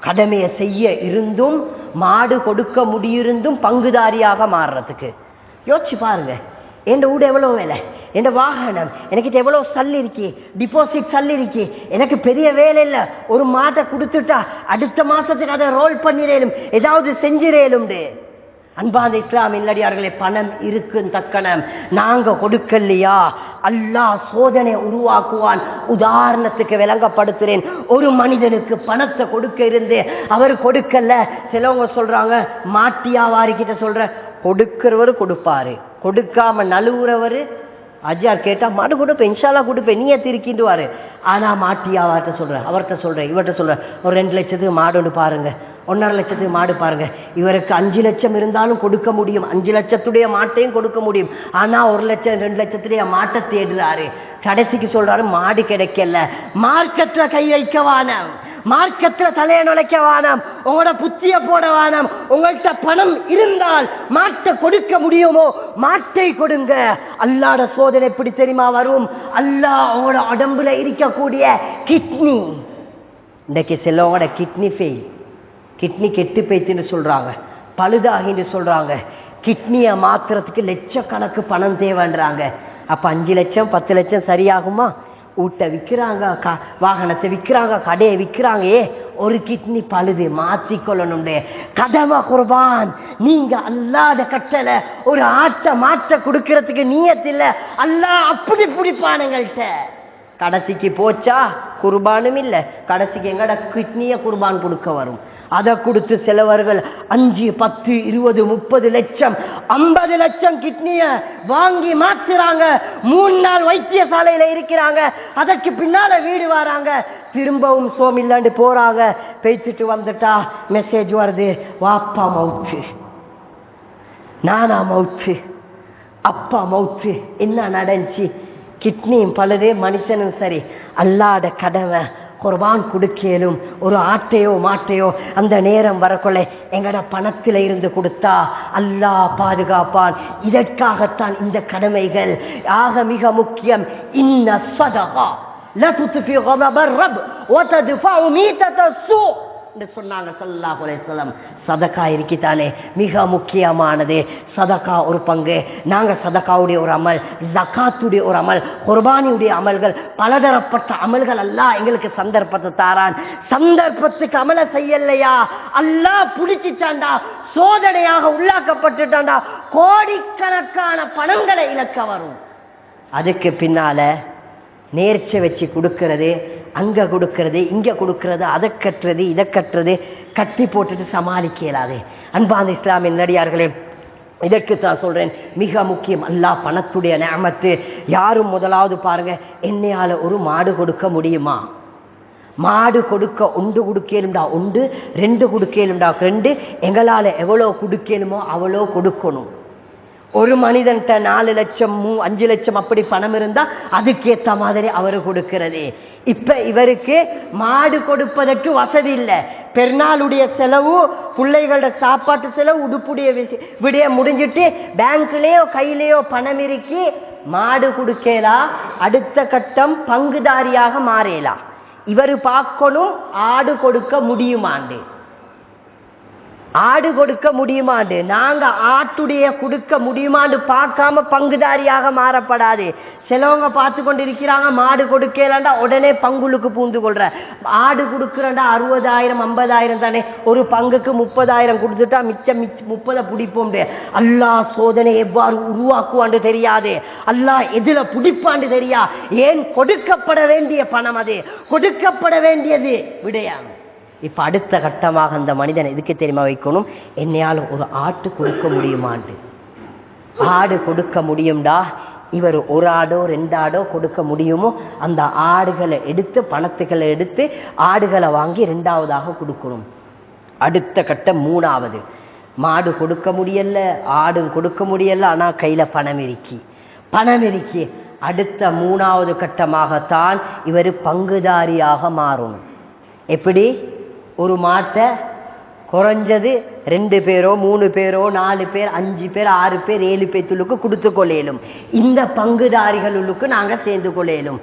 கடமையை செய்ய இருந்தும் மாடு கொடுக்க முடியிருந்தும் பங்குதாரியாக மாறுறதுக்கு யோசிச்சு பாருங்க. என் வீடு எவ்வளவு வேலை, என் வாகனம், எனக்கு எவ்வளவு சல்லி இருக்கு, டிபாசிட் சல்லி இருக்கு, எனக்கு பெரிய வேலை இல்லை. ஒரு மாதம் கொடுத்துட்டா அடுத்த மாசத்துக்கு அதை ரோல் பண்ணிடலும், ஏதாவது செஞ்சிடலும். அன்பான இஸ்லாமிய நல்லடியார்களே, பணம் இருக்கு தக்கணம் நாங்க கொடுக்கலையா அல்லாஹ் சோதனை உருவாக்குவான். உதாரணத்துக்கு விளங்கப்படுத்துறேன். ஒரு மனிதனுக்கு பணத்தை கொடுக்க இருந்து அவர் கொடுக்கல. சிலவங்க சொல்றாங்க மாட்டியாவாரிக்கிட்ட சொல்ற, கொடுக்கிறவரு கொடுப்பாரு, கொடுக்காம நழுவுறவரு அஜார் கேட்டா மாடு கொடுப்பேன், இன்ஷால்லா கொடுப்பேன், நீயே திருக்கிண்டுவாரு. ஆனா மாட்டியாவார்ட்ட சொல்ற, அவர்கிட்ட சொல்ற, இவர்கிட்ட சொல்ற, ஒரு 2 லட்சத்துக்கு மாடு ஒன்று பாருங்க, 1.5 லட்சத்துக்கு மாடு பாருங்க. இவருக்கு 5 லட்சம் இருந்தாலும் கொடுக்க முடியும், 5 லட்சத்துடைய மாட்டையும் கொடுக்க முடியும். ஆனா 1 லட்சம் 2 லட்சத்துடைய மாட்டை தேடுறாரு. கடைசிக்கு சொல்றாரு மாடு கிடைக்கல. மார்க்கெட்ல கை வைக்க வானம், மார்க்கெட்ல தலையை நுழைக்க வானம், உங்களோட புத்திய போட வானம். உங்கள்கிட்ட பணம் இருந்தால் மாட்டை கொடுக்க முடியுமோ மாட்டை கொடுங்க. அல்லாஹ்வுடைய சோதனை எப்படி தெரியுமா வரும், அல்லாஹ் உங்களோட உடம்புல இருக்கக்கூடிய கிட்னி, இன்றைக்கு சிலவங்களோட கிட்னி ஃபெயில், கிட்னி கெட்டு போய்த்துன்னு சொல்றாங்க, பழுதாகின்னு சொல்றாங்க. கிட்னியை மாத்துறதுக்கு லட்சக்கணக்கு பணம் தேவைன்றாங்க. அப்ப 5 லட்சம் 10 லட்சம் சரியாகுமா? ஊட்ட விற்கிறாங்க, வாகனத்தை விற்கிறாங்க, கடையை விற்கிறாங்க. ஒரு கிட்னி பழுது, மாத்திக்கொள்ளணும். கதம குர்பான். நீங்க அல்லாத கட்டளை ஒரு ஆட்டை மாற்ற கொடுக்கறதுக்கு நீயத்தில்ல, அல்லாஹ் அப்படி பிடிப்பானுங்கள்ட்ட. கடைசிக்கு போச்சா குர்பானும் இல்லை, கடைசிக்கு எங்கட கிட்னிய குர்பான் கொடுக்க வரும். அதை கொடுத்து சிலவர்கள் 5 10 20 30 லட்சம் 50 லட்சம் கிட்னிய வாங்கி மாத்துறாங்க. 3 நாள் வைத்தியசாலையில இருக்கிறாங்க. அதற்கு பின்னால வீடு வராங்க, திரும்பவும் சோமில்லாண்டு போறாங்க. பேசிட்டு வந்துட்டா மெசேஜ் வருது, வாப்பா மவுத்து, நானா மவுத்து, அப்பா மவுத்து. என்ன நடந்துச்சு? கிட்னியும் பழுதே, மனுஷனும் சரி. அல்லாத கடமை குர்பான் கொடுக்கலும். ஒரு ஆட்டையோ மாட்டையோ அந்த நேரம் வரக்குள்ள எங்கட பணத்தில இருந்து கொடுத்தா அல்லாஹ் பாதுகாப்பான். இதற்காகத்தான் இந்த கடமைகள் ஆக மிக முக்கியம். இன்ன ஸதகா லா துத்ஃபி கதபர் ரப் வ தத்ஃபஉ மீதத ஸூ. என்று சொன்னாங்க ஸல்லல்லாஹு அலைஹி வஸல்லம். சதகா இருக்கித்தானே மிக முக்கியமானது. சதகா ஒரு பங்கு, நாங்க சதகாவுடைய ஒரு அமல், ஜகாத்துடைய ஒரு அமல், குர்பானியுடைய அமல்கள், பலதரப்பட்ட அமல்கள் அல்லாஹ் எங்களுக்கு சந்தர்ப்பத்தை தாரான். சந்தர்ப்பத்துக்கு அமல செய்யலையா அல்லாஹ் புடிச்சிட்டாண்டா, சோதனையாக உள்ளாக்கப்பட்டுட்டாண்டா, கோடிக்கணக்கான பணங்களை இழக்க வரும். அதுக்கு பின்னால நேர்ச்சி வச்சு கொடுக்கிறது, அங்க கொடுக்கிறது, இங்க கொடுக்கிறது, அதை கட்டுறது, இதை கட்டுறது, கட்டி போட்டுட்டு சமாளிக்க இயலாது. அன்பான இஸ்லாமிய நடிகார்களே, இதற்கு தான் சொல்றேன் மிக முக்கியம். அல்லாஹ் பணத்துடைய நிஅமத்து. யாரும் முதலாவது பாருங்க, என்னையால ஒரு மாடு கொடுக்க முடியுமா? மாடு கொடுக்க ஒன்று கொடுக்கலும்டா ஒன்று, ரெண்டு கொடுக்கலும்டா ரெண்டு, எங்களால எவ்வளோ கொடுக்கலுமோ அவ்வளோ கொடுக்கணும். ஒரு மனிதன்கிட்ட 4 லட்சம் 5 லட்சம் அப்படி பணம் இருந்தா அதுக்கேற்ற மாதிரி அவரு கொடுக்கிறது. இப்ப இவருக்கு மாடு கொடுப்பதற்கு வசதி இல்லை. பெருநாளுடைய செலவு, பிள்ளைகளோட சாப்பாட்டு செலவு, உடுப்புடைய விடைய முடிஞ்சிட்டு பேங்க்லயோ கையிலேயோ பணம் இருக்கி மாடு கொடுக்கலாம். அடுத்த கட்டம் பங்குதாரியாக மாறலாம். இவரு பார்க்கணும் ஆடு கொடுக்க முடியுமாண்டு, ஆடு கொடுக்க முடியுமாண்டு. நாங்க ஆட்டுடைய கொடுக்க முடியுமாண்டு பார்க்காம பங்குதாரியாக மாறப்படாது. சிலவங்க பார்த்து கொண்டு இருக்கிறாங்க, மாடு கொடுக்கலாண்டா உடனே பங்குளுக்கு பூந்து கொள்ற. ஆடு கொடுக்குறண்டா 60,000 50,000 தானே, ஒரு பங்குக்கு 30,000 கொடுத்துட்டா மிச்சம் 30 பிடிப்போம். அல்லாஹ் சோதனை எவ்வாறு உருவாக்குவான்னு தெரியாது, அல்லாஹ் எதுல பிடிப்பான்னு தெரியா. ஏன் கொடுக்கப்பட வேண்டிய பணம், அது கொடுக்கப்பட வேண்டியது விடையாகும். இப்ப அடுத்த கட்டமாக அந்த மனிதன் எதுக்கு தெரியுமா வைக்கணும், என்னையால் ஒரு ஆட்டு கொடுக்க முடியுமாண்டு. ஆடு கொடுக்க முடியும்டா, இவர் ஒரு ஆடோ 2 ஆடோ கொடுக்க முடியுமோ அந்த ஆடுகளை எடுத்து, பணத்துகளை எடுத்து ஆடுகளை வாங்கி 2ஆவதாக கொடுக்கணும். அடுத்த கட்டம் 3ஆவது, மாடு கொடுக்க முடியல, ஆடும் கொடுக்க முடியல, ஆனா கையில பணம் இருக்கி அடுத்த 3ஆவது கட்டமாகத்தான் இவர் பங்குதாரியாக மாறணும். எப்படி? ஒரு மாட்டை குறைஞ்சது 2 பேரோ 3 பேரோ 4 பேர் 5 பேர் 6 பேர் 7 பேத்துளுக்கு கொடுத்து கொள்ளையிலும். இந்த பங்குதாரிகளுக்கு நாங்க சேர்ந்து கொள்ளையிலும்.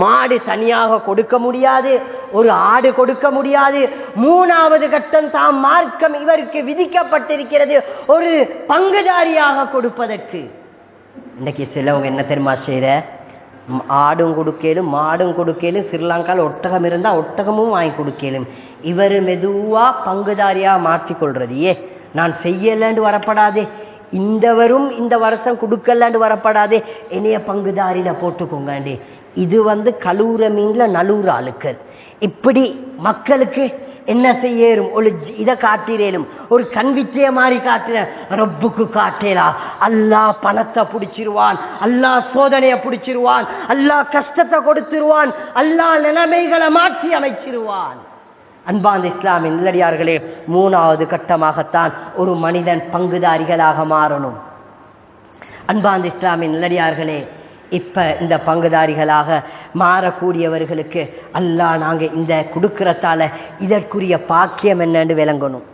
மாடு தனியாக கொடுக்க முடியாது, ஒரு ஆடு கொடுக்க முடியாது. 3ஆவது கட்டம் தான் மார்க்கம் இவருக்கு விதிக்கப்பட்டிருக்கிறது, ஒரு பங்குதாரியாக கொடுப்பதற்கு. இன்னைக்கு சிலவங்க என்ன தெரியுமா செய்யற, ஆடும் கொடுக்கலும் மாடும் கொடுக்கலும், ஸ்ரீலங்காவில் ஒட்டகம் இருந்தா ஒட்டகமும் வாங்கி கொடுக்கலும். இவர் மெதுவா பங்குதாரியா மாற்றிக்கொள்றது. நான் செய்யலன்னு வரப்படாதே, இந்தவரும் இந்த வருஷம் கொடுக்கலான்னு வரப்படாதே, என்னைய பங்குதாரியில போட்டுக்கோங்க. இது கலூர மீன்ல நலூர ஆளுக்கள். இப்படி மக்களுக்கு என்ன செய்யலும், ஒரு இதை காட்டிரேலும், ஒரு கண்வித்திய மாதிரி காட்டுற ரப்புக்கு காட்டேலா. அல்லாஹ் பணத்தை பிடிச்சிருவான், அல்லாஹ் சோதனையை பிடிச்சிருவான், அல்லாஹ் கஷ்டத்தை கொடுத்துருவான், அல்லாஹ் நிலைமைகளை மாற்றி அமைச்சிருவான். அன்பாந்த இஸ்லாமின் நல்லடியார்களே, 3ஆவது கட்டமாகத்தான் ஒரு மனிதன் பங்குதாரிகளாக மாறணும். அன்பாந்த இஸ்லாமின் நல்லடியார்களே, இப்ப இந்த பங்குதாரிகளாக மாறக்கூடியவர்களுக்கு அல்லாஹ் நாங்க இந்த கொடுக்கிறதால இதற்குரிய பாக்கியம் என்னன்னு விளங்கணும்.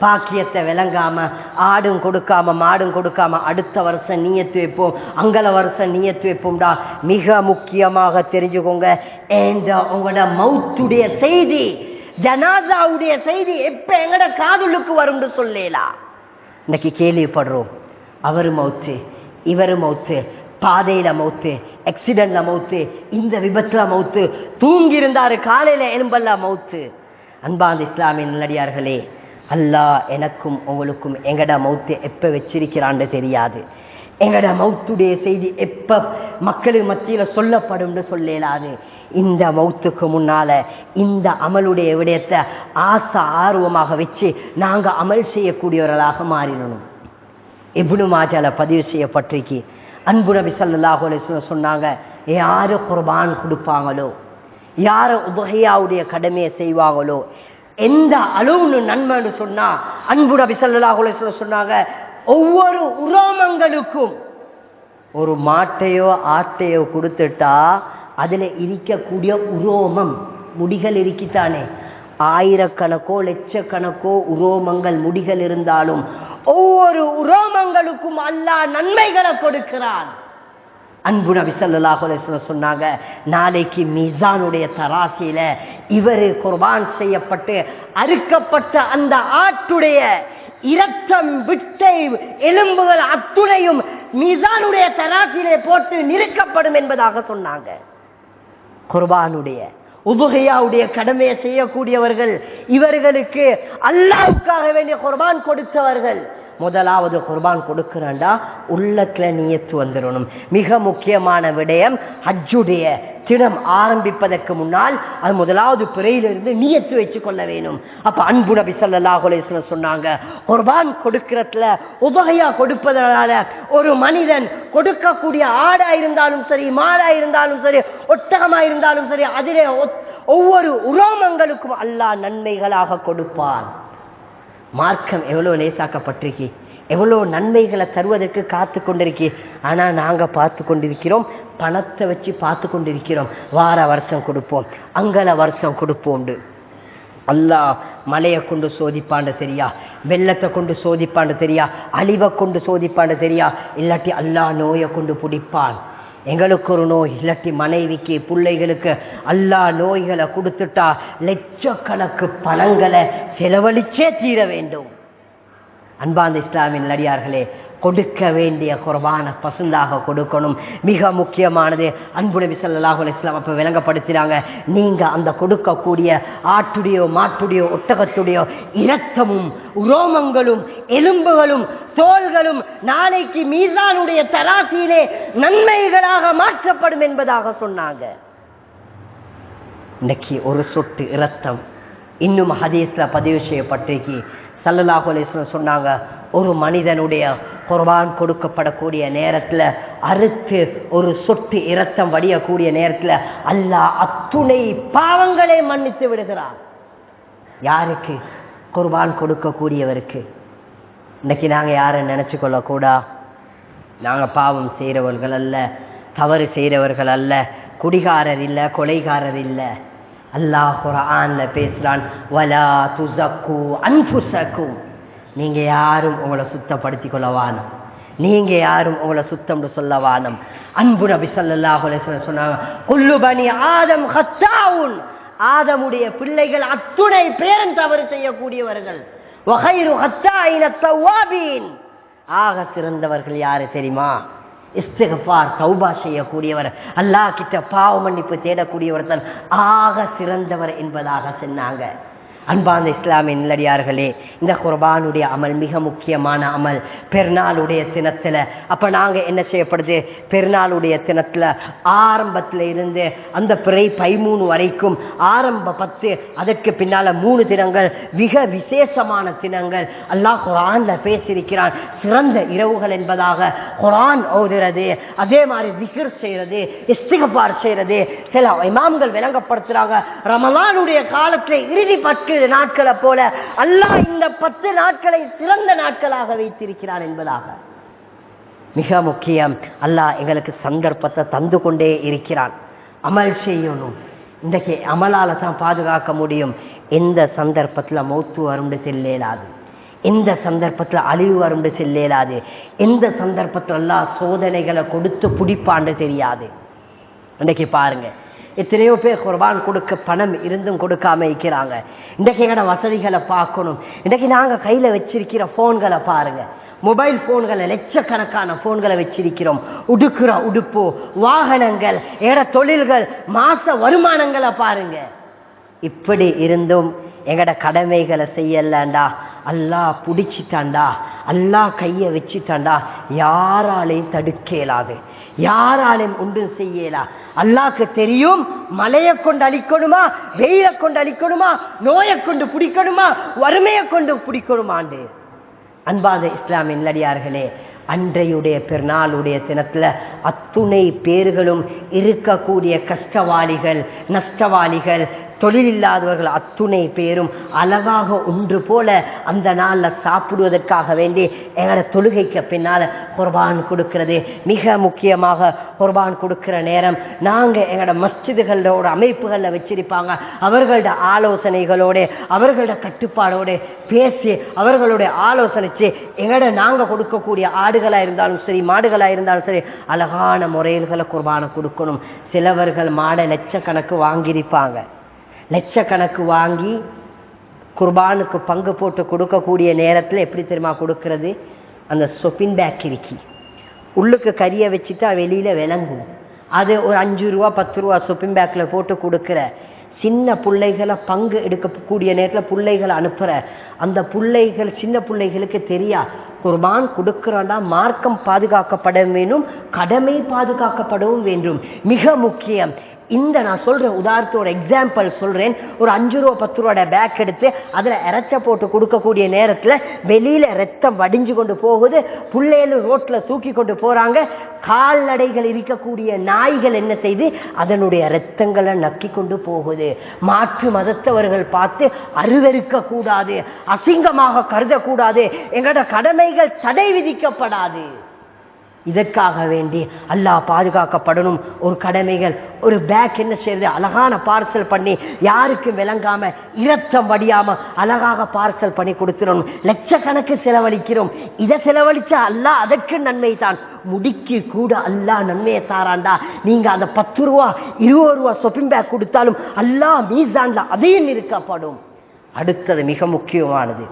பாக்கியத்தை விளங்காம ஆடும் கொடுக்காம மாடும் கொடுக்காம அடுத்த வருஷம் நியத்து வைப்போம், அங்கல வருஷம் நியத்து வைப்போம்டா. மிக முக்கியமாக தெரிஞ்சுக்கோங்க, உங்களோட மௌத்துடைய செய்தி, ஜனாசாவுடைய செய்தி எப்ப எங்கட காதுளுக்கு வரும்னு சொல்லலாம். இன்னைக்கு கேள்விப்படுறோம், அவரு மௌத்து, இவரு மௌத்து, பாதையில மௌத்து, ஆக்சிடென்ட்ல மௌத்து, இந்த விபத்துல மௌத்து, தூங்கி இருந்தாரு காலையில எலும்பல்ல மௌத்து. அன்பாந்த இஸ்லாமிய நல்லடியார்களே, அல்லாஹ் எனக்கும் உங்களுக்கும் எங்கட மௌத்து எப்ப வச்சிருக்கிறான்னு தெரியாது. எங்கட மௌத்துடைய செய்தி எப்ப மக்களுக்கு மத்தியில சொல்லப்படும் சொல்லலாது. இந்த மௌத்துக்கு முன்னால இந்த அமலுடைய விடயத்தை ஆசை ஆர்வமாக வச்சு நாங்க அமல் செய்யக்கூடியவர்களாக மாறிடணும். இப்னு மாஜால பதிவு செய்யப்பட்டிருக்கு. அன்பு நபி ஸல்லல்லாஹு அலைஹி வஸல்லம் சொன்னாங்க, யாரு குர்பான் கொடுப்பாங்களோ, யாரு உதுஹியாவுடைய கடமையை செய்வாங்களோ, எந்த அளவுன்னு நன்மைன்னு சொன்னா அன்பு நபி ஸல்லல்லாஹு அலைஹி வஸல்லம் சொன்னாங்க, ஒவ்வொரு உரோமங்களுக்கும் ஒரு மாட்டையோ ஆட்டையோ கொடுத்துட்டா அதுல இருக்கக்கூடிய உரோமம் முடிகள் இருக்கித்தானே, ஆயிரக்கணக்கோ லட்சக்கணக்கோ உரோமங்கள் முடிகள் இருந்தாலும் ஒவ்வொரு உரோமங்களுக்கும் அல்லாஹ் நன்மைகளை கொடுக்கிறான். அன்பு நபி ஸல்லல்லாஹு அலைஹி வஸல்லம் சொன்னாங்க, நாளைக்கு மீசானுடைய தராசில இவரு குர்பான் செய்யப்பட்டு அறுக்கப்பட்ட அந்த ஆட்டுடைய இரத்தம், விட்டை, எலும்புகள் அத்துணையும் மீசானுடைய தராசிலே போட்டு நிறுக்கப்படும் என்பதாக சொன்னாங்க. குர்பானுடைய உபகையாவுடைய கடமையை செய்யக்கூடியவர்கள், இவர்களுக்கு அல்லாஹ்வுக்காக வேண்டிய குர்பான் கொடுத்தவர்கள், முதலாவது குர்பான் கொடுக்கிறாண்டா உள்ளத்துல நியத்து வந்துடணும். மிக முக்கியமான விடயம், ஹஜ்ஜுடைய தினம் ஆரம்பிப்பதற்கு முன்னால் அது முதலாவது பிறையிலிருந்து நியத்து வச்சு கொள்ள வேணும். அப்ப அன்பு நபி ஸல்லல்லாஹு அலைஹி வஸல்லம் சொன்னாங்க, குர்பான் கொடுக்கிறதுல உபகையா கொடுப்பதனால ஒரு மனிதன் கொடுக்கக்கூடிய ஆடா இருந்தாலும் சரி, மாடா இருந்தாலும் சரி, ஒட்டகமா இருந்தாலும் சரி, அதிலே ஒவ்வொரு உரோமங்களுக்கும் அல்லாஹ் நன்மைகளாக கொடுப்பான். மார்க்கம் எவ்வளவு லேசாக்கப்பட்டிருக்கி, எவ்வளவு நன்மைகளை தருவதற்கு காத்து கொண்டிருக்கி. ஆனா நாங்க பார்த்து கொண்டிருக்கிறோம், பணத்தை வச்சு பார்த்து கொண்டிருக்கிறோம். வார வருஷம் கொடுப்போம், அங்கல வருஷம் கொடுப்போம். அல்லாஹ் மலையை கொண்டு சோதிப்பாண்டு தெரியா, வெள்ளத்தை கொண்டு சோதிப்பாண்டு தெரியா, அழிவை கொண்டு சோதிப்பாண்டு தெரியா, இல்லாட்டி அல்லாஹ் நோயை கொண்டு பிடிப்பான். எங்களுக்கு ஒரு நோய், இல்லாட்டி மனைவிக்கு, பிள்ளைகளுக்கு அல்லாஹ் நோய்களை கொடுத்துட்டா லட்சக்கணக்கு பணங்களை செலவழிச்சே தீர வேண்டும். அன்பார்ந்த இஸ்லாமின் நல்லடியார்களே, கொடுக்க வேண்டிய குர்பான பசுந்தாக கொடுக்கணும். மிக முக்கியமானது அன்பு நபி ஸல்லல்லாஹு அலைஹி வஸல்லம் அப்ப விளங்கப்படுத்தினாங்க, நீங்க அந்த கொடுக்கக்கூடிய ஆட்டுடையோ மாட்டுடையோ ஒட்டகத்துடையோ இரத்தமும் உரோமங்களும் எலும்புகளும் தோள்களும் நாளைக்கு மீசானுடைய தராசியிலே நன்மைகளாக மாற்றப்படும் என்பதாக சொன்னாங்க. இன்னைக்கு ஒரு சொட்டு இரத்தம் இன்னும் ஹதீஸ்ல பதிவு செய்யப்பட்டிருக்கு. ஸல்லல்லாஹு அலைஹி வஸல்லம் சொன்னாங்க, ஒரு மனிதனுடைய குர்பான் கொடுக்கப்படக்கூடிய நேரத்துல அறுத்து ஒரு சொட்டு இரத்தம் வடியக்கூடிய நேரத்துல அல்லாஹ் அத்துணை பாவங்களை மன்னித்து விடுகிறான். யாருக்கு? குர்பான் கொடுக்கக்கூடியவருக்கு. இன்னைக்கு நாங்க யாரை நினைச்சு கொள்ளக்கூடா, நாங்க பாவம் செய்யறவர்கள் அல்ல, தவறு செய்யறவர்கள் அல்ல, குடிகாரர் இல்ல, கொலைகாரர் இல்ல. அல்லாஹ் குர்ஆன்ல பேசுறான், வலா துஸக்கு அன்ஃபுஸக்கும், நீங்க யாரும் உங்களை சுத்தப்படுத்திக் கொள்ளவானம், நீங்க யாரும் உங்களை சுத்தம் சொல்லவானம். அன்பு நபி ஸல்லல்லாஹு அலைஹி வஸல்லம் சொன்னாங்க, குல்லு பனி ஆதம் ஹத்தாவுன், ஆதமுடைய பிள்ளைகள் அத்துணை பேரும் தவறு செய்யக்கூடியவர்கள். வகைரு ஹத்தாயின தவ்வாபீன், ஆக சிறந்தவர்கள் யாரு தெரியுமா? இஸ்திக்ஃபார் தௌபா செய்யக்கூடியவர், அல்லாஹ் கிட்ட பாவ மன்னிப்பு தேடக்கூடியவர் தான் ஆக சிறந்தவர் என்பதாக சொன்னாங்க. அன்பார்ந்த இஸ்லாமிய நல்லடியார்களே, இந்த குர்பானுடைய அமல் மிக முக்கியமான அமல். பெருநாளுடைய தினத்துல அப்ப நாங்க என்ன செய்யப்படுது, பெருநாளுடைய தினத்துல ஆரம்பத்துல இருந்து அந்த பிறை 13 வரைக்கும் ஆரம்ப 10, அதற்கு பின்னால 3 தினங்கள் மிக விசேஷமான தினங்கள். அல்லாஹ் குர்ஆன்ல பேசியிருக்கிறான். சிறந்த இரவுகள் என்பதாக குர்ஆன் ஓதுறது, அதே மாதிரி திக்ர் செய்யறது, இஸ்திக்ஃபார் செய்யறது. சில இமாம்கள் விளங்கப்படுத்துறாங்க, ரமலானுடைய காலத்துல இறுதி 10 நாட்களை போல அல்லாஹ் இந்த 10 நாட்களை சிறந்த நாட்களாக வைத்திருக்கிறான் என்பதாக. மிக முக்கியம், அல்லாஹ் எங்களுக்கு சந்தர்ப்பத்தை தந்து கொண்டே இருக்கிறான். அமல் செய்யணும். இன்றைக்கு அமலால தான் பாதுகாக்க முடியும். எந்த சந்தர்ப்பத்தில் மௌத்து வரும்னு செல்லேலாது, எந்த சந்தர்ப்பத்தில் அழிவு வரும்னு செல்லேலாது, எந்த சந்தர்ப்பத்தில் அல்லாஹ் சோதனைகளை கொடுத்து பிடிப்பான்னு தெரியாது. இன்றைக்கு பாருங்க, எத்தனையோ பேர் குர்பான் கொடுக்க பணம் இருந்தும் கொடுக்காம இருக்கிறாங்க. இன்றைக்கு எங்களோட வசதிகளை பார்க்கணும். இன்றைக்கு நாங்க கையில வச்சிருக்கிற போன்களை பாருங்க, மொபைல் போன்களை லட்சக்கணக்கான போன்களை வச்சிருக்கிறோம். உடுக்குற உடுப்பு, வாகனங்கள், ஏற தொழில்கள், மாச வருமானங்களை பாருங்க. இப்படி இருந்தும் எங்கட கடமைகளை செய்யலண்டா அல்லாஹ் பிடிச்சிட்டாண்டா, அல்லாஹ் கைய வச்சுட்டாண்டா, யாராலையும் தடுக்கலாது, யாராலையும் ஒன்றும் செய்யலா. அல்லாஹ்க்கு தெரியும், மழையை கொண்டு அழிக்கணுமா, வெயிலை கொண்டு அழிக்கணுமா, நோயை கொண்டு பிடிக்கணுமா, வறுமையை கொண்டு பிடிக்கணுமாண்டு. அன்பாத இஸ்லாமிய நல்லடியார்களே, அன்றையுடைய பெருநாளுடைய தினத்துல அத்துணை பேர்களும் இருக்கக்கூடிய கஷ்டவாளிகள், நஷ்டவாளிகள், தொழில் இல்லாதவர்கள் அத்துணை பேரும் அழகாக ஒன்று போல அந்த நாள்ல சாப்பிடுவதற்காக வேண்டி எங்களோட தொழுகைக்கு பின்னால குர்பான் கொடுக்கிறது. மிக முக்கியமாக குர்பான் கொடுக்கிற நேரம் நாங்க எங்களோட மஸ்ஜிதுகளோட அமைப்புகள்ல வச்சிருப்பாங்க. அவர்களோட ஆலோசனைகளோட அவர்களோட கட்டுப்பாடோட பேசி அவர்களுடைய ஆலோசனைச்சு எங்களோட நாங்க கொடுக்கக்கூடிய ஆடுகளா இருந்தாலும் சரி மாடுகளா இருந்தாலும் சரி அழகான முறைகளை குர்பானை கொடுக்கணும். சிலவர்கள் மாடை லட்சக்கணக்கு வாங்கியிருப்பாங்க. லட்சக்கணக்கு வாங்கி குர்பானுக்கு பங்கு போட்டு கொடுக்கக்கூடிய நேரத்தில் எப்படி தெரியுமா கொடுக்கறது? அந்த சொப்பின் பேக் இருக்கி உள்ளுக்கு கறியை வச்சுட்டா வெளியில விளங்கும். அது ஒரு 5 ரூபா 10 ரூபா சொப்பின் பேக்ல போட்டு கொடுக்குற சின்ன பிள்ளைகளை பங்கு எடுக்கக்கூடிய நேரத்தில் பிள்ளைகளை அனுப்புற அந்த பிள்ளைகள் சின்ன பிள்ளைகளுக்கு தெரியா குர்பான் கொடுக்கிறோன்னா மார்க்கம் பாதுகாக்கப்பட வேண்டும், கடமை பாதுகாக்கப்படவும் வேண்டும். மிக முக்கியம். இந்த நான் சொல்ற உதாரணத்தோட எக்ஸாம்பிள் சொல்றேன். ஒரு 5 ரூபா 10 ரூபாய் பேக் எடுத்து அதுல இறைச்ச போட்டு கொடுக்கக்கூடிய நேரத்துல வெளியில ரத்தம் வடிஞ்சு கொண்டு போகுது. பிள்ளைகளும் ரோட்ல தூக்கி கொண்டு போறாங்க. கால்நடைகள் இருக்கக்கூடிய நாய்கள் என்ன செய்து அதனுடைய ரத்தங்களை நக்கி கொண்டு போகுது. மாற்று மதத்தவர்கள் பார்த்து அருவருக்க கூடாது, அசிங்கமாக கருதக்கூடாது, எங்களோட கடமைகள் தடை விதிக்கப்படாது. இதற்காக வேண்டி அல்லாஹ் பாதுகாக்கப்படணும். ஒரு கடமைகள் ஒரு பேக் என்ன செய்யறது அழகான பார்சல் பண்ணி யாருக்கும் விளங்காம இரத்தம் வடியாம அழகாக பார்சல் பண்ணி கொடுத்துடணும். லட்சக்கணக்கு செலவழிக்கிறோம். இதை செலவழிச்சா அல்லாஹ் அதற்கு நன்மை தான். முடிக்கு கூட அல்லாஹ் நன்மையை தாராண்டா. நீங்க அந்த 10 ரூபா 20 ரூபா ஷாப்பிங் பேக் கொடுத்தாலும் அல்லாஹ் மீசான்ல அதையும் இருக்கப்படும். அடுத்தது மிக முக்கியமானது,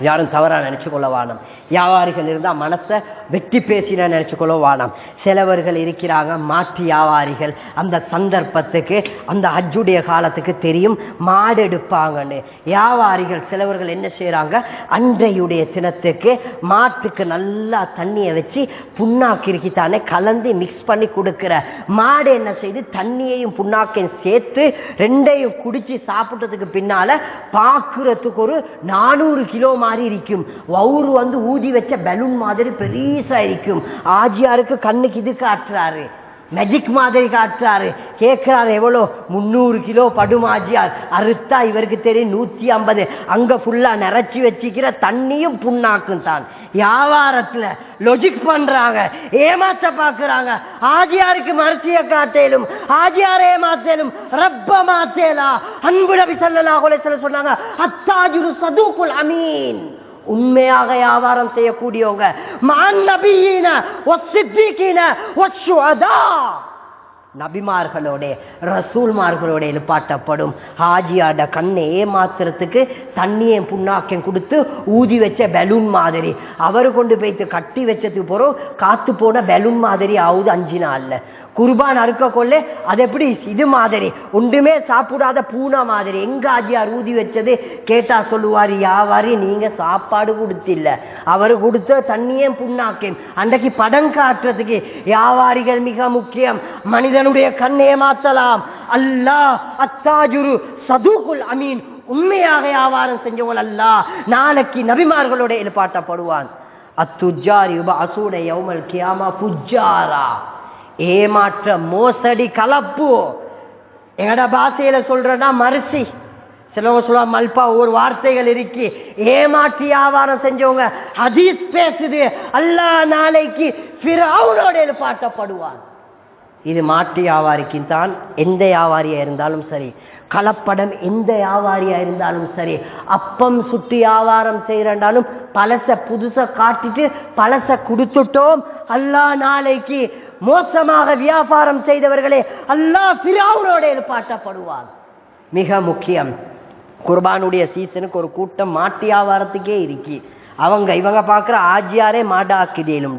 யாரும் தவறா நினைச்சு கொள்ள வானம். வியாபாரிகள் இருந்தா மனசை வெட்டி பேசின நினைச்சு கொள்ள வானம். சிலவர்கள் இருக்கிறாங்க மாற்று வியாபாரிகள். அந்த சந்தர்ப்பத்துக்கு அந்த ஹஜ்ஜுடைய காலத்துக்கு தெரியும் மாடு எடுப்பாங்கன்னு. வியாபாரிகள் சிலவர்கள் என்ன செய்யறாங்க, அன்றையுடைய தினத்துக்கு மாட்டுக்கு நல்லா தண்ணியை வச்சு புண்ணாக்கிருக்கித்தானே கலந்து மிக்ஸ் பண்ணி கொடுக்கிற மாடு என்ன செய்து தண்ணியையும் புண்ணாக்கையும் சேர்த்து ரெண்டையும் குடிச்சு சாப்பிட்டதுக்கு பின்னால பாக்குறதுக்கு ஒரு 400 கிலோ மாதிரி இருக்கும். வவுறு வந்து ஊதி வச்ச பலூன் மாதிரி பெருசா இருக்கும். ஆஜியாருக்கு கண்ணுக்கு இது காட்டுறாரு, மேஜிக் மாதிரி காட்டுறாரு. கேட்கிறாரு எவ்வளோ? 300 கிலோ படுமாஜியார். அறுத்தா இவருக்கு தெரியும் 150. அங்க ஃபுல்லா நிறைச்சி வச்சுக்கிற தண்ணியும் புண்ணாக்கும் தான். வியாபாரத்துல லொஜிக் பண்றாங்க, ஏமாத்த பாக்குறாங்க. ஆஜியாருக்கு மறுத்திய காட்டேலும் ஆஜியார் ஏமாத்தேலும் ரப்ப மாத்தேலா. அன்பு நபி ஸல்லல்லாஹு அலைஹி வஸல்லம் சொன்னாங்க, அத்தாஜுரு சதூகுல் அமீன். உண்மையாக வியாபாரம் செய்யக்கூடியவங்க மான் நபியீன வஸ்ஸித்தீகீன வஷ்ஷுஹதா, நபிமார்களோட ரசூல்மார்களோட எழுப்பாட்டப்படும். ஹாஜியாட கண்ணை ஏமாத்துறதுக்கு தண்ணியை புண்ணாக்கையும் கொடுத்து ஊதி வச்ச பலூன் மாதிரி அவரு கொண்டு போய்த்து கட்டி வச்சதுக்கு போறோம். காத்து போன பலூன் மாதிரி ஆகுது 5 நாள்ல. குர்பான் அறுக்க கொள்ள அது எப்படி இது மாதிரி ஒன்றுமே சாப்பிடாத பூனா மாதிரி. எங்க ஆஜியார் ஊதி வச்சது கேட்டா சொல்லுவாரு, யாவாரி நீங்க சாப்பாடு கொடுத்தில்ல, அவரு கொடுத்த தண்ணியே புண்ணாக்கேன். அன்றைக்கு படம் காட்டுறதுக்கு வியாபாரிகள் மிக முக்கியம். மனிதனுடைய கண்ணே மாத்தலாம். அல்லாஹ் அத்தாஜுரு சதூகுல் அமீன், உண்மையாக வியாபாரம் செஞ்சவங்க அல்லாஹ் நாளைக்கு நபிமார்களோட எழுப்பாட்டப்படுவான். அத்துஜாரி யுபஅஸூன யௌமல் கியாமா புஜ்ஜாரா. ஏமாற்ற மோசடி கலப்பு. எங்கட பாஷையில சொல்றா மரிசி. சிலவங்க சொல்லுவா மல்பா. ஒரு வார்த்தைகள் இருக்கு. ஏமாற்றி வியாபாரம் செஞ்சவங்க ஹதீஸ் பேசுது, அல்லாஹ் நாளைக்கு ஃபிரௌனோட எழுப்பாட்டப்படுவான். இது மாட்டு வியாபாரிக்கு தான். எந்த வியாபாரியா இருந்தாலும் சரி, கலப்படம் எந்த வியாபாரியா இருந்தாலும் சரி, அப்பம் சுட்டு வியாபாரம் செய்யறாலும் பழச புதுசா காட்டிட்டு பழச கொடுத்துட்டோம், அல்லாஹ் நாளைக்கு மோசமாக வியாபாரம் செய்தவர்களே அல்லாஹ் ஃபிரௌனோட எழுப்பாட்டப்படுவான். மிக முக்கியம். குர்பானுடைய சீசனுக்கு ஒரு கூட்டம் மாட்டு வியாபாரத்துக்கே இருக்கு. இவங்க பார்க்குற ஆஜியாரே மாட்டாக்கிடலும்,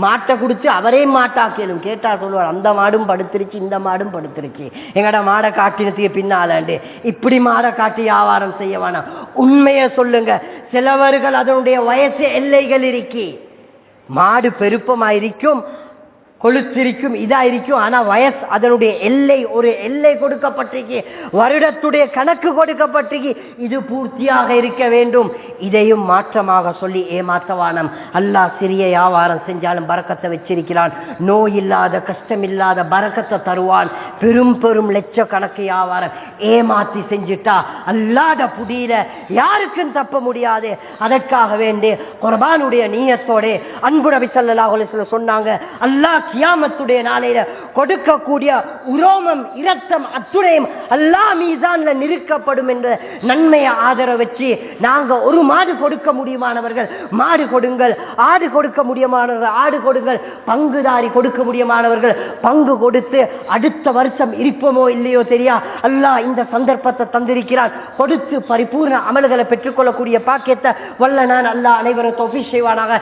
மாட்டை குடிச்சு அவரே மாட்டாக்கலும். கேட்டா சொல்லுவார், அந்த மாடும் படுத்துருச்சு இந்த மாடும் படுத்துருச்சு, எங்கட மாடை காட்டினத்துக்கு பின்னாலண்டு இப்படி மாடை காட்டி வியாபாரம் செய்ய வேணாம். உண்மையை சொல்லுங்க. சிலவர்கள் அதனுடைய வயசு எல்லைகள் இருக்கி. மாடு பெருப்பமாயிருக்கும், கொளுத்திருக்கும், இதா இருக்கும். ஆனா வயசு அதனுடைய எல்லை, ஒரு எல்லை கொடுக்கப்பட்டிருக்கு, வருடத்துடைய கணக்கு கொடுக்கப்பட்டிருக்கு. இது பூர்த்தியாக இருக்க வேண்டும். இதையும் மாற்றமாக சொல்லி ஏமாத்தவானம். அல்லாஹ் சிறிய வியாபாரம் செஞ்சாலும் பரக்கத்தை வச்சிருக்கிறான். நோய் இல்லாத, கஷ்டம் இல்லாத பரக்கத்தை தருவான். பெரும் பெரும் லட்சக்கணக்கு வியாபாரம் ஏமாத்தி செஞ்சுட்டா அல்லாஹ்ட புடியில யாருக்கும் தப்ப முடியாது. அதற்காக வேண்டி குர்பானுடைய நியத்தோட அன்பு நபி ஸல்லல்லாஹு அலைஹி வஸல்லம் சொன்னாங்க, அல்லாஹ் கியாமத்துடைய நாளையில கொடுக்கக்கூடிய உரோமம், இரத்தம் அத்துணையும் அல்லாஹ் மீசான்ல நிறுக்கப்படும் என்ற நன்மையை ஆதரவு வச்சு நாங்க ஒரு மாடு கொடுக்க முடியுமானவர்கள் மாடு கொடுங்கள், ஆடு கொடுக்க முடியுமானவர்கள் ஆடு கொடுங்கள், பங்குதாரி கொடுக்க முடியுமானவர்கள் பங்கு கொடுத்து அடுத்த வருஷம் இருப்போமோ இல்லையோ தெரியா, அல்லாஹ் இந்த சந்தர்ப்பத்தை தந்திருக்கிறான். கொடுத்து பரிபூர்ண அமல்களை பெற்றுக்கொள்ளக்கூடிய பாக்கியத்தை வல்ல நான் அல்லாஹ் அனைவரும் தௌஃபீக் செய்வானாக.